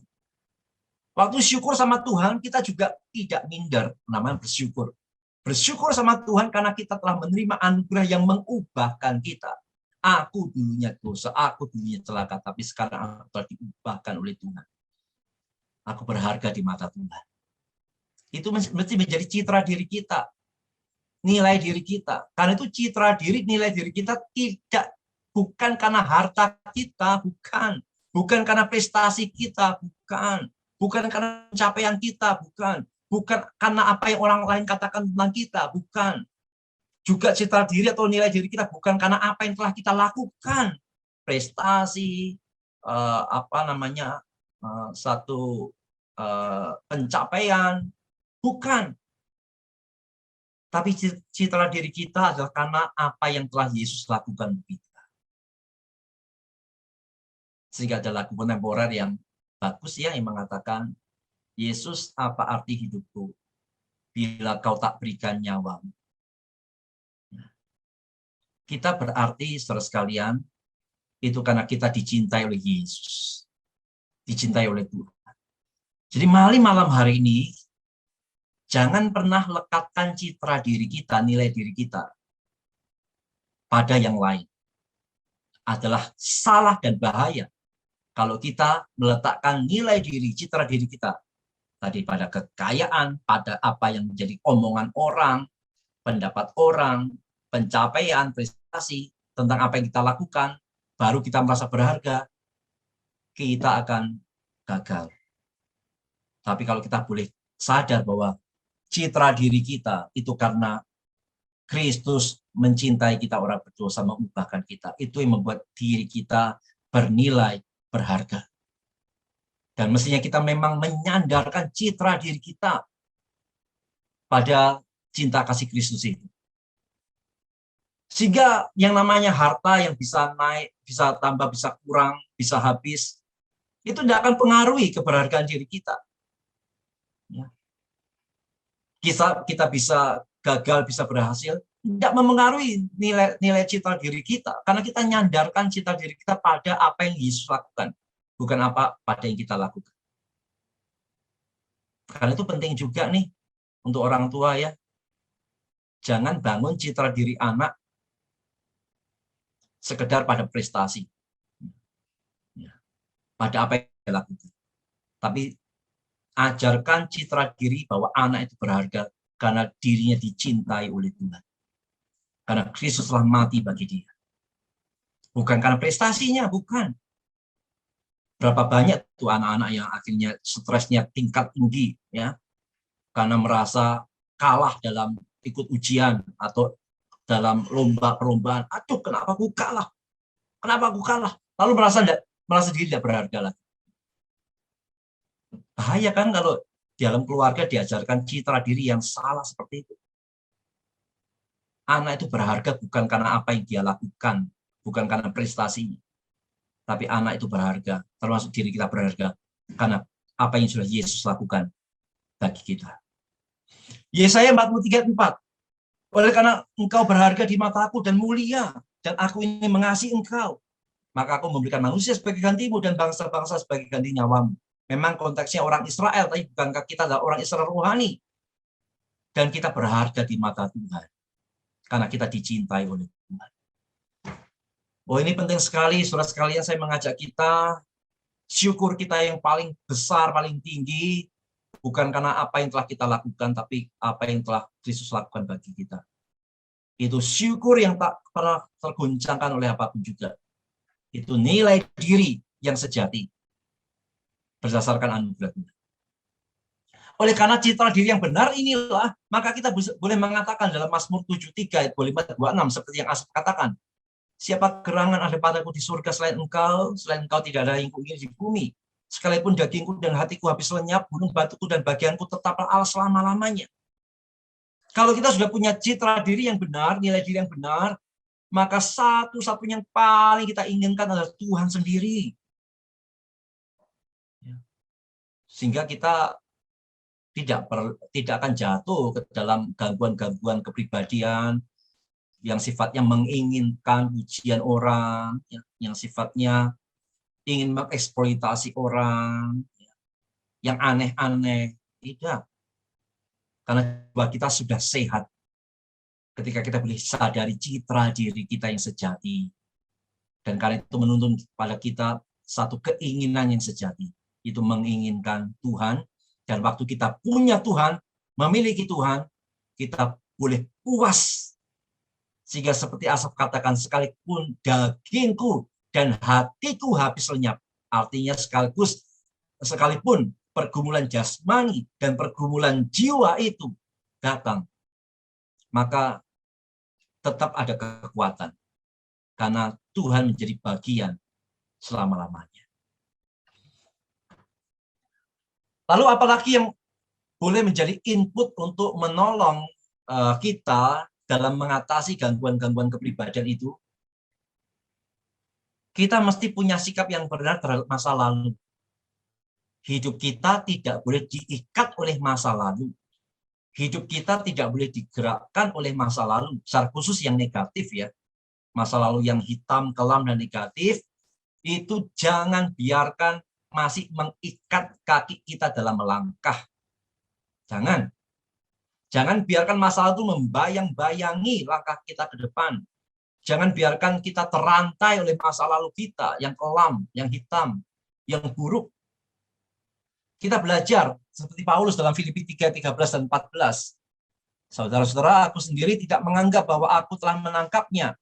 Waktu syukur sama Tuhan, kita juga tidak minder, namanya bersyukur. Bersyukur sama Tuhan karena kita telah menerima anugerah yang mengubahkan kita. Aku dulunya dosa, aku dulunya celaka, tapi sekarang aku telah diubahkan oleh Tuhan. Aku berharga di mata Tuhan. Itu mesti menjadi citra diri kita. Nilai diri kita. Karena itu citra diri, nilai diri kita bukan karena harta kita, bukan karena prestasi kita, bukan karena pencapaian kita, bukan karena apa yang orang lain katakan tentang kita, bukan. Juga citra diri atau nilai diri kita bukan karena apa yang telah kita lakukan, prestasi, satu pencapaian, bukan. Tapi citra diri kita adalah karena apa yang telah Yesus lakukan untuk kita. Sehingga ada lagu kontemporer yang bagus ya, yang mengatakan, Yesus, apa arti hidupku bila kau tak berikan nyawamu? Kita berarti, saudara sekalian, itu karena kita dicintai oleh Yesus. Dicintai oleh Tuhan. Jadi malam hari ini, jangan pernah lekatkan citra diri kita, nilai diri kita pada yang lain. Adalah salah dan bahaya kalau kita meletakkan nilai diri, citra diri kita tadi pada kekayaan, pada apa yang menjadi omongan orang, pendapat orang, pencapaian, prestasi, tentang apa yang kita lakukan, baru kita merasa berharga, kita akan gagal. Tapi kalau kita boleh sadar bahwa citra diri kita itu karena Kristus mencintai kita orang berdosa, mengubahkan kita. Itu yang membuat diri kita bernilai, berharga. Dan mestinya kita memang menyandarkan citra diri kita pada cinta kasih Kristus itu. Sehingga yang namanya harta yang bisa naik, bisa tambah, bisa kurang, bisa habis, itu tidak akan pengaruhi keberhargaan diri kita. Ya. Kita bisa gagal, bisa berhasil, tidak memengaruhi nilai citra diri kita. Karena kita nyandarkan citra diri kita pada apa yang Yesus lakukan, bukan apa pada yang kita lakukan. Karena itu penting juga nih, untuk orang tua ya, jangan bangun citra diri anak sekedar pada prestasi, pada apa yang dia lakukan. Tapi ajarkan citra diri bahwa anak itu berharga karena dirinya dicintai oleh Tuhan. Karena Kristus telah mati bagi dia. Bukan karena prestasinya, bukan. Berapa banyak tuh anak-anak yang akhirnya stresnya tingkat tinggi, ya, karena merasa kalah dalam ikut ujian atau dalam lomba perlombaan. Aduh, kenapa aku kalah? Kenapa aku kalah? Lalu merasa diri tidak berharga lagi. Bahaya kan kalau dalam keluarga diajarkan citra diri yang salah seperti itu. Anak itu berharga bukan karena apa yang dia lakukan, bukan karena prestasinya. Tapi anak itu berharga, termasuk diri kita berharga, karena apa yang sudah Yesus lakukan bagi kita. Yesaya 43:4. Oleh karena engkau berharga di mataku dan mulia, dan aku ini mengasihi engkau, maka aku memberikan manusia sebagai gantimu dan bangsa-bangsa sebagai ganti nyawamu. Memang konteksnya orang Israel, tapi bukankah kita adalah orang Israel rohani? Dan kita berharga di mata Tuhan, karena kita dicintai oleh Tuhan. Oh, ini penting sekali, saudara sekalian, saya mengajak kita, syukur kita yang paling besar, paling tinggi, bukan karena apa yang telah kita lakukan, tapi apa yang telah Kristus lakukan bagi kita. Itu syukur yang tak pernah tergoncangkan oleh apapun juga. Itu nilai diri yang sejati, berdasarkan anugerah. Oleh karena citra diri yang benar inilah, maka kita boleh mengatakan dalam Mazmur 73 ayat 25-26 seperti yang Asaf katakan. Siapa gerangan ada padaku di surga selain engkau tidak ada yang kuingini di bumi. Sekalipun dagingku dan hatiku habis lenyap, gunung batuku dan bagianku tetaplah Allah selama-lamanya. Kalau kita sudah punya citra diri yang benar, nilai diri yang benar, maka satu-satunya yang paling kita inginkan adalah Tuhan sendiri. Sehingga kita tidak akan jatuh ke dalam gangguan-gangguan kepribadian yang sifatnya menginginkan pujian orang, yang sifatnya ingin mengeksploitasi orang, yang aneh-aneh. Tidak. Karena kita sudah sehat ketika kita boleh sadari citra diri kita yang sejati. Dan karena itu menuntun pada kita satu keinginan yang sejati, itu menginginkan Tuhan. Dan waktu kita punya Tuhan, memiliki Tuhan, kita boleh puas. Sehingga seperti Asaf katakan, sekalipun dagingku dan hatiku habis lenyap. Artinya sekalipun pergumulan jasmani dan pergumulan jiwa itu datang, maka tetap ada kekuatan. Karena Tuhan menjadi bagian selama-lamanya. Lalu apalagi yang boleh menjadi input untuk menolong kita dalam mengatasi gangguan-gangguan kepribadian itu? Kita mesti punya sikap yang benar terhadap masa lalu. Hidup kita tidak boleh diikat oleh masa lalu. Hidup kita tidak boleh digerakkan oleh masa lalu, secara khusus yang negatif ya. Masa lalu yang hitam, kelam, dan negatif, itu jangan biarkan masih mengikat kaki kita dalam melangkah. Jangan. Jangan biarkan masa lalu membayang-bayangi langkah kita ke depan. Jangan biarkan kita terantai oleh masa lalu kita yang kelam, yang hitam, yang buruk. Kita belajar seperti Paulus dalam Filipi 3:13 dan 14. Saudara-saudara, aku sendiri tidak menganggap bahwa aku telah menangkapnya.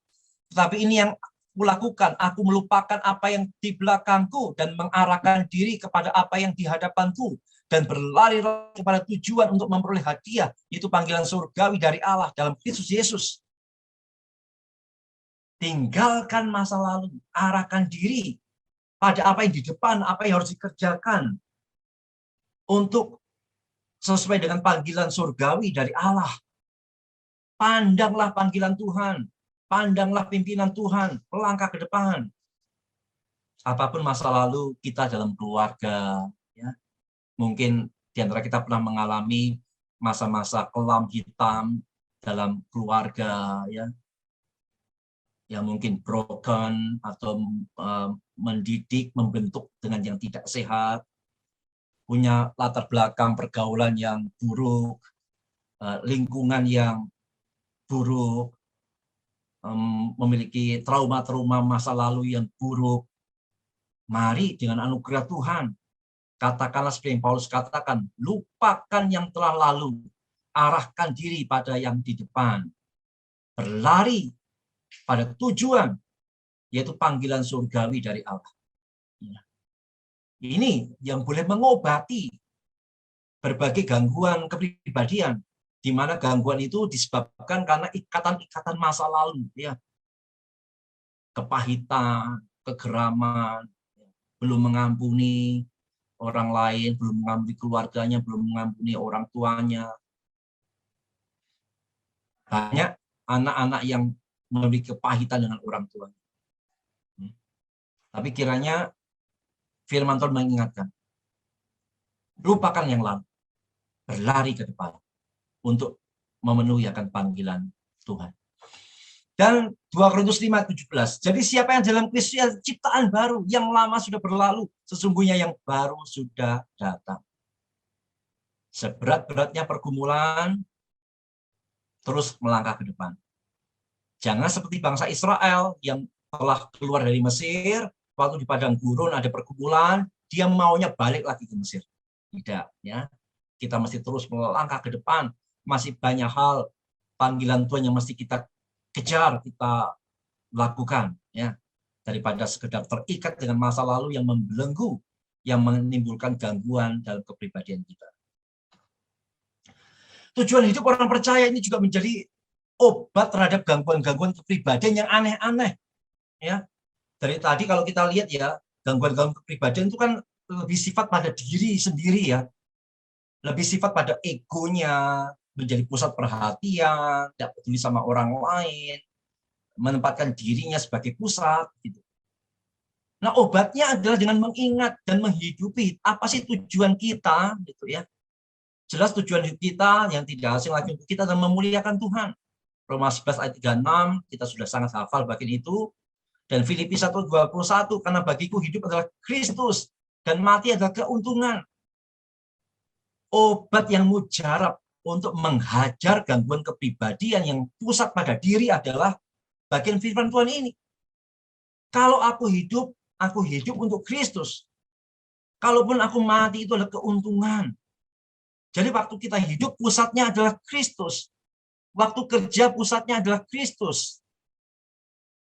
Tetapi ini yang kulakukan, aku melupakan apa yang di belakangku dan mengarahkan diri kepada apa yang di hadapanku dan berlari kepada tujuan untuk memperoleh hadiah, yaitu panggilan surgawi dari Allah dalam Kristus Yesus. Tinggalkan masa lalu, arahkan diri pada apa yang di depan, apa yang harus dikerjakan untuk sesuai dengan panggilan surgawi dari Allah. Pandanglah panggilan Tuhan, pandanglah pimpinan Tuhan, melangkah ke depan. Apapun masa lalu kita dalam keluarga, ya, mungkin di antara kita pernah mengalami masa-masa kelam hitam dalam keluarga, ya, yang mungkin broken atau mendidik, membentuk dengan yang tidak sehat, punya latar belakang pergaulan yang buruk, lingkungan yang buruk, memiliki trauma-trauma masa lalu yang buruk. Mari dengan anugerah Tuhan, katakanlah seperti yang Paulus katakan, lupakan yang telah lalu, arahkan diri pada yang di depan, berlari pada tujuan, yaitu panggilan surgawi dari Allah. Ini yang boleh mengobati berbagai gangguan kepribadian, di mana gangguan itu disebabkan karena ikatan-ikatan masa lalu, ya, kepahitan, kegeraman, belum mengampuni orang lain, belum mengampuni keluarganya, belum mengampuni orang tuanya. Banyak anak-anak yang memiliki kepahitan dengan orang tuanya. Tapi kiranya firman Tuhan mengingatkan, lupakan yang lalu, berlari ke depan untuk memenuhi akan panggilan Tuhan. Dan 2 Korintus 5:17. Jadi siapa yang dalam Kristus ciptaan baru, yang lama sudah berlalu, sesungguhnya yang baru sudah datang. Seberat-beratnya pergumulan, terus melangkah ke depan. Jangan seperti bangsa Israel yang setelah keluar dari Mesir, waktu di padang gurun ada pergumulan, dia maunya balik lagi ke Mesir. Tidak, ya. Kita mesti terus melangkah ke depan. Masih banyak hal panggilan Tuhan yang mesti kita kejar, kita lakukan, ya. Daripada sekedar terikat dengan masa lalu yang membelenggu, yang menimbulkan gangguan dalam kepribadian kita. Tujuan hidup orang percaya ini juga menjadi obat terhadap gangguan-gangguan kepribadian yang aneh-aneh. Ya, dari tadi kalau kita lihat ya, gangguan-gangguan kepribadian itu kan lebih sifat pada diri sendiri ya, lebih sifat pada egonya, menjadi pusat perhatian, tidak peduli sama orang lain, menempatkan dirinya sebagai pusat. Gitu. Nah, obatnya adalah dengan mengingat dan menghidupi apa sih tujuan kita, gitu ya. Jelas tujuan hidup kita yang tidak asing lagi untuk kita adalah memuliakan Tuhan. Roma 11 ayat 36, kita sudah sangat hafal bagian itu. Dan Filipi 1:21, karena bagiku hidup adalah Kristus dan mati adalah keuntungan. Obat yang mujarab untuk menghajar gangguan kepribadian yang pusat pada diri adalah bagian firman Tuhan ini. Kalau aku hidup untuk Kristus. Kalaupun aku mati itu adalah keuntungan. Jadi waktu kita hidup pusatnya adalah Kristus. Waktu kerja pusatnya adalah Kristus.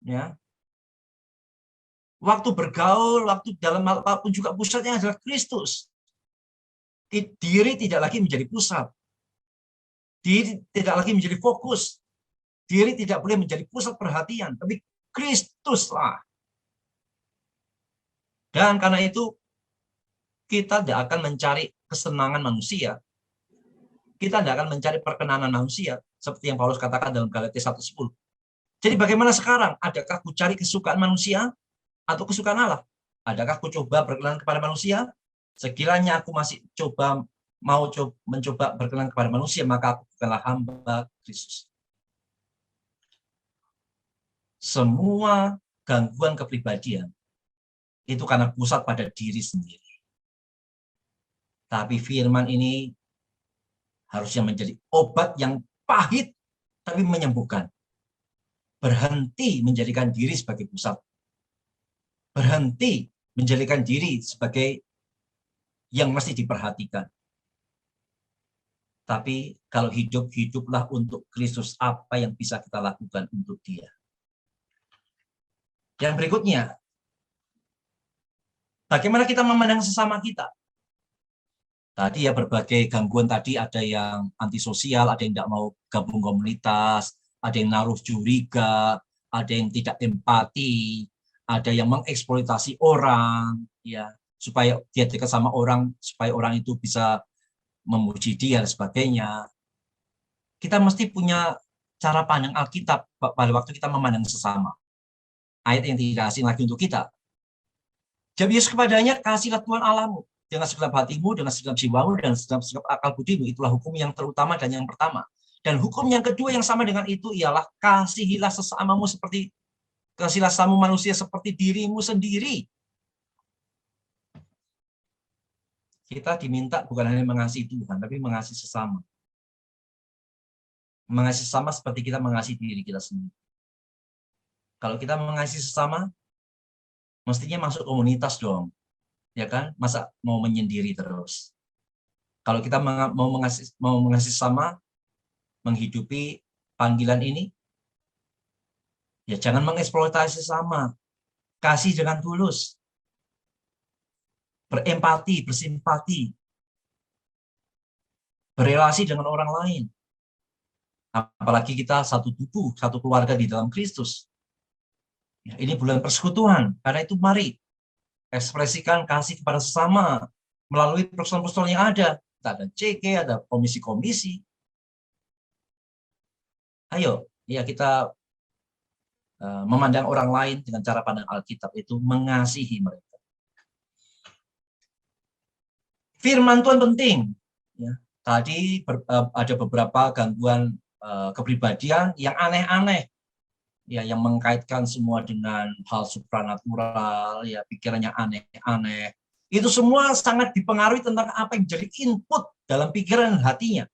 Ya. Waktu bergaul, waktu dalam apapun juga pusatnya adalah Kristus. Diri tidak lagi menjadi pusat. Diri tidak lagi menjadi fokus. Diri tidak boleh menjadi pusat perhatian, tapi Kristuslah. Dan karena itu kita tidak akan mencari kesenangan manusia. Kita tidak akan mencari perkenanan manusia, seperti yang Paulus katakan dalam Galatia 1:10. Jadi bagaimana sekarang? Adakah aku cari kesukaan manusia atau kesukaan Allah? Adakah aku coba berkenan kepada manusia? Sekiranya aku masih mencoba berkenan kepada manusia, maka aku bukanlah hamba Kristus. Semua gangguan kepribadian itu karena pusat pada diri sendiri. Tapi firman ini harusnya menjadi obat yang pahit tapi menyembuhkan. Berhenti menjadikan diri sebagai pusat. Berhenti menjadikan diri sebagai yang mesti diperhatikan. Tapi kalau hiduplah untuk Kristus, apa yang bisa kita lakukan untuk Dia. Yang berikutnya, bagaimana kita memandang sesama kita? Tadi ya berbagai gangguan tadi, ada yang antisosial, ada yang tidak mau gabung komunitas, ada yang naruh curiga, ada yang tidak empati, ada yang mengeksploitasi orang, ya supaya dia dekat sama orang, supaya orang itu bisa memuji dia dan sebagainya. Kita mesti punya cara pandang Alkitab pada waktu kita memandang sesama. Ayat yang tidak asing lagi untuk kita. Jawab Yesus kepadanya, kasihlah Tuhan Allahmu dengan segenap hatimu, dengan segenap jiwamu, dan segenap akal budimu. Itulah hukum yang terutama dan yang pertama. Dan hukum yang kedua yang sama dengan itu ialah kasihilah sesamamu seperti kasihlah sesama manusia seperti dirimu sendiri. Kita diminta bukan hanya mengasihi Tuhan, tapi mengasihi sesama. Mengasihi sesama seperti kita mengasihi diri kita sendiri. Kalau kita mengasihi sesama, mestinya masuk komunitas dong. Ya kan? Masa mau menyendiri terus. Kalau kita mau mengasihi sesama, menghidupi panggilan ini, ya jangan mengeksploitasi sesama. Kasih dengan tulus. Berempati, bersimpati. Berelasi dengan orang lain. Apalagi kita satu tubuh, satu keluarga di dalam Kristus. Ya, ini bulan persekutuan. Karena itu mari ekspresikan kasih kepada sesama melalui personal-personal yang ada. Ada CG, ada komisi-komisi. Ayo, ya kita memandang orang lain dengan cara pandang Alkitab, itu mengasihi mereka. Firman Tuhan penting. Ya, tadi ada beberapa gangguan kepribadian yang aneh-aneh. Ya, yang mengkaitkan semua dengan hal supranatural, ya pikirannya aneh-aneh. Itu semua sangat dipengaruhi tentang apa yang jadi input dalam pikiran dan hatinya.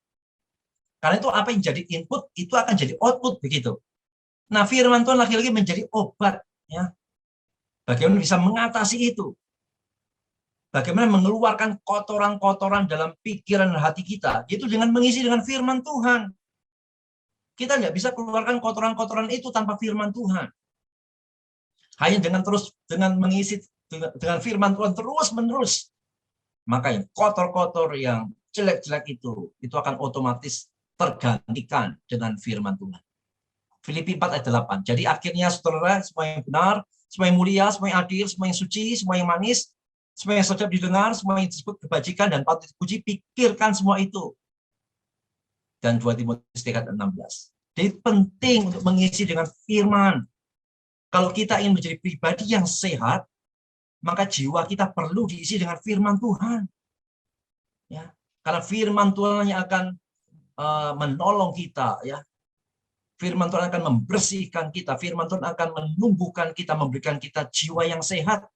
Karena itu apa yang jadi input itu akan jadi output begitu. Nah, firman Tuhan lagi-lagi menjadi obat Ya. Bagaimana bisa mengatasi itu? Bagaimana mengeluarkan kotoran-kotoran dalam pikiran dan hati kita? Itu dengan mengisi dengan firman Tuhan. Kita nggak bisa keluarkan kotoran-kotoran itu tanpa firman Tuhan. Hanya dengan mengisi dengan firman Tuhan terus-menerus, maka yang kotor-kotor, yang jelek-jelek itu akan otomatis tergantikan dengan firman Tuhan. Filipi 4 ayat 8. Jadi akhirnya saudara, semua yang benar, semua yang mulia, semua yang adil, semua yang suci, semua yang manis, semua yang sedap didengar, semua yang disebut kebajikan dan patut dipuji, pikirkan semua itu. Dan 2 Timotius 3:16. Jadi penting untuk mengisi dengan firman. Kalau kita ingin menjadi pribadi yang sehat, maka jiwa kita perlu diisi dengan firman Tuhan. Ya, karena firman Tuhan yang akan menolong kita, ya. Firman Tuhan akan membersihkan kita, firman Tuhan akan menumbuhkan kita, memberikan kita jiwa yang sehat.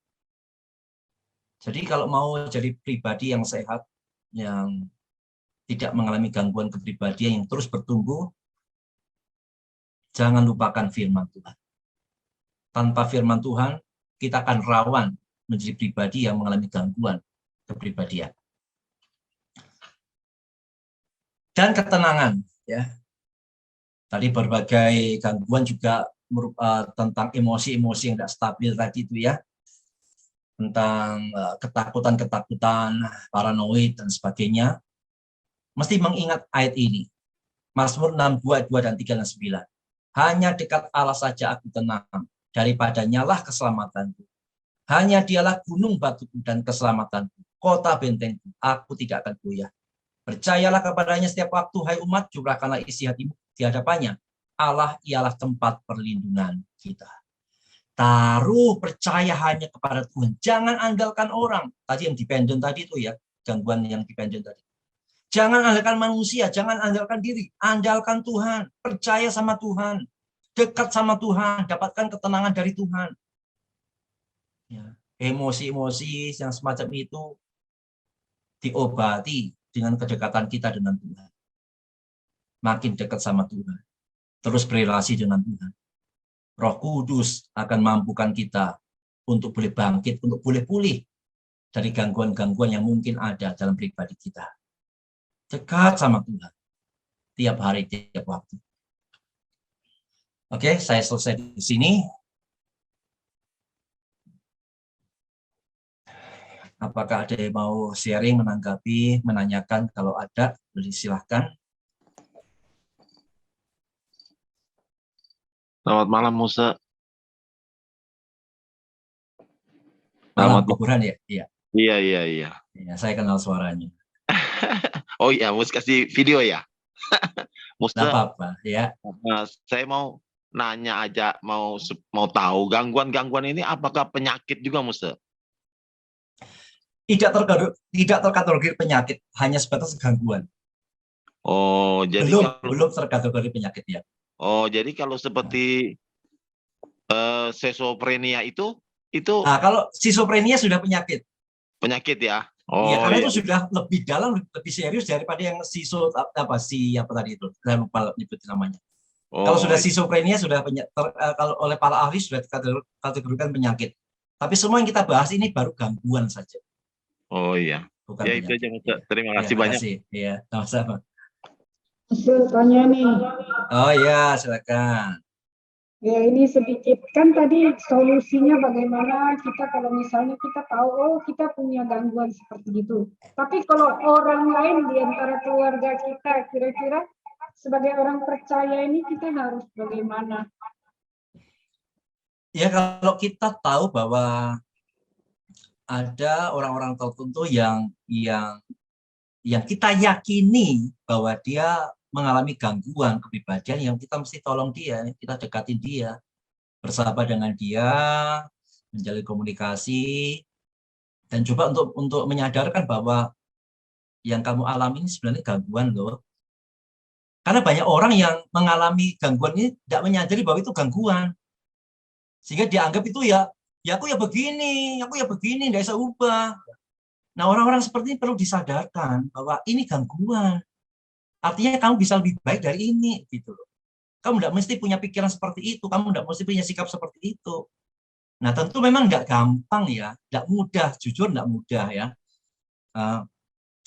Jadi kalau mau jadi pribadi yang sehat, yang tidak mengalami gangguan kepribadian yang terus bertumbuh, jangan lupakan firman Tuhan. Tanpa firman Tuhan, kita akan rawan menjadi pribadi yang mengalami gangguan kepribadian. Dan ketenangan, ya. Tadi berbagai gangguan juga tentang emosi-emosi yang tidak stabil tadi itu, ya. Tentang ketakutan-ketakutan, paranoid dan sebagainya. Mesti mengingat ayat ini. Mazmur 62, 2 dan 3 dan 9. Hanya dekat Allah saja aku tenang, daripadanya lah keselamatanku. Hanya dialah gunung batuku dan keselamatanku, kota bentengku, aku tidak akan goyah. Percayalah kepadanya setiap waktu, hai umat, curahkanlah isi hatimu di hadapannya. Allah ialah tempat perlindungan kita. Taruh percaya hanya kepada Tuhan. Jangan andalkan orang. Tadi yang dependent tadi itu, ya, gangguan yang dependent tadi. Jangan andalkan manusia, jangan andalkan diri. Andalkan Tuhan, percaya sama Tuhan. Dekat sama Tuhan, dapatkan ketenangan dari Tuhan. Ya. Emosi-emosi yang semacam itu diobati dengan kedekatan kita dengan Tuhan. Makin dekat sama Tuhan. Terus berrelasi dengan Tuhan. Roh Kudus akan mampukan kita untuk boleh bangkit, untuk boleh pulih dari gangguan-gangguan yang mungkin ada dalam pribadi kita. Dekat sama Tuhan. Tiap hari, tiap waktu. Oke, saya selesai di sini. Apakah ada yang mau sharing, menanggapi, menanyakan? Kalau ada, silahkan. Selamat malam, Musa. Malam kuburan, ya? Iya. Iya. Ya, saya kenal suaranya. Oh iya, Musa kasih video ya? Musa, nggak apa-apa, ya. Saya mau nanya aja, mau tahu gangguan-gangguan ini apakah penyakit juga, Musa? Tidak terkategori penyakit, hanya sebatas gangguan. Oh, jadi belum terkategori penyakit, ya. Oh, jadi kalau seperti schizophrenia itu Nah, kalau schizophrenia sudah penyakit. Penyakit, ya. Iya, Oh, karena iya. itu sudah lebih dalam, lebih serius daripada yang apa tadi itu, saya lupa nyebut namanya. Oh, Kalau sudah iya. schizophrenia sudah kalau oleh para ahli sudah dikategorikan penyakit. Tapi semua yang kita bahas ini baru gangguan saja. Oh iya. Bukan Ya penyakit. itu aja, Musa. Terima kasih Ya, banyak. Iya, sama-sama. Tanya nih. Oh ya, silakan. Ya ini sedikit, kan tadi solusinya bagaimana kita kalau misalnya kita tahu, oh kita punya gangguan seperti itu. Tapi kalau orang lain di antara keluarga kita, kira-kira sebagai orang percaya ini kita harus bagaimana? Ya kalau kita tahu bahwa ada orang-orang tertentu yang kita yakini bahwa dia mengalami gangguan kepribadian, yang kita mesti tolong dia, kita dekatin dia, bersahabat dengan dia, menjalin komunikasi, dan coba untuk menyadarkan bahwa yang kamu alami ini sebenarnya gangguan loh. Karena banyak orang yang mengalami gangguan ini tidak menyadari bahwa itu gangguan, sehingga dianggap itu aku ya begini, tidak bisa ubah. Nah, orang-orang seperti ini perlu disadarkan bahwa ini gangguan. Artinya kamu bisa lebih baik dari ini, gitu loh. Kamu tidak mesti punya pikiran seperti itu, kamu tidak mesti punya sikap seperti itu. Nah, tentu memang nggak gampang ya, nggak mudah, jujur nggak mudah ya.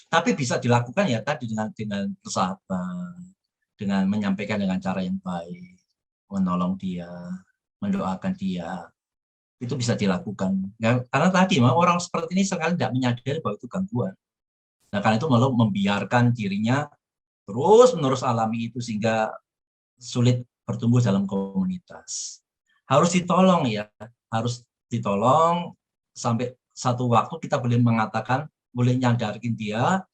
Tapi bisa dilakukan ya tadi dengan bersahabat, dengan menyampaikan dengan cara yang baik, menolong dia, mendoakan dia, itu bisa dilakukan. Ya, karena tadi memang orang seperti ini sekali tidak menyadari bahwa itu gangguan. Nah, karena itu malah membiarkan dirinya terus-menerus alami itu sehingga sulit bertumbuh dalam komunitas. Harus ditolong ya, harus ditolong sampai satu waktu kita boleh mengatakan, boleh nyadarkin dia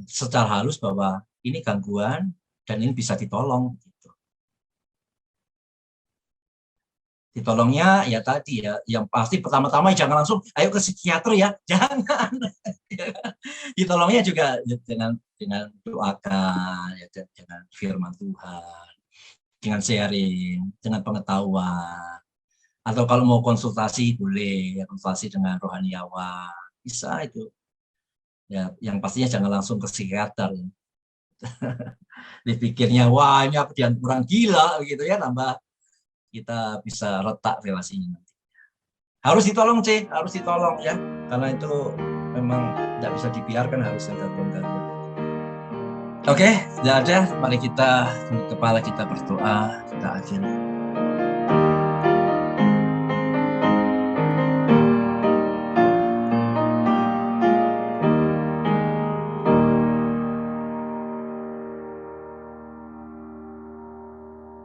secara halus bahwa ini gangguan dan ini bisa ditolong. Gitu. Ditolongnya ya tadi ya, yang pasti pertama-tama jangan langsung ayo ke psikiater ya, jangan. Ditolongnya juga ya, dengan doakan, ya, dengan firman Tuhan, dengan sharing, dengan pengetahuan. Atau kalau mau konsultasi boleh ya, konsultasi dengan rohaniawan, bisa itu. Ya, yang pastinya jangan langsung ke psikiater. Ya. Dipikirnya wah ini aku jangan kurang gila gitu ya, tambah kita bisa retak relasinya nanti. Harus ditolong harus ditolong ya, karena itu memang tidak bisa dibiarkan, harus ada gangguan. Oke, sudah ada. Mari kita kepala kita berdoa, kita akhiri.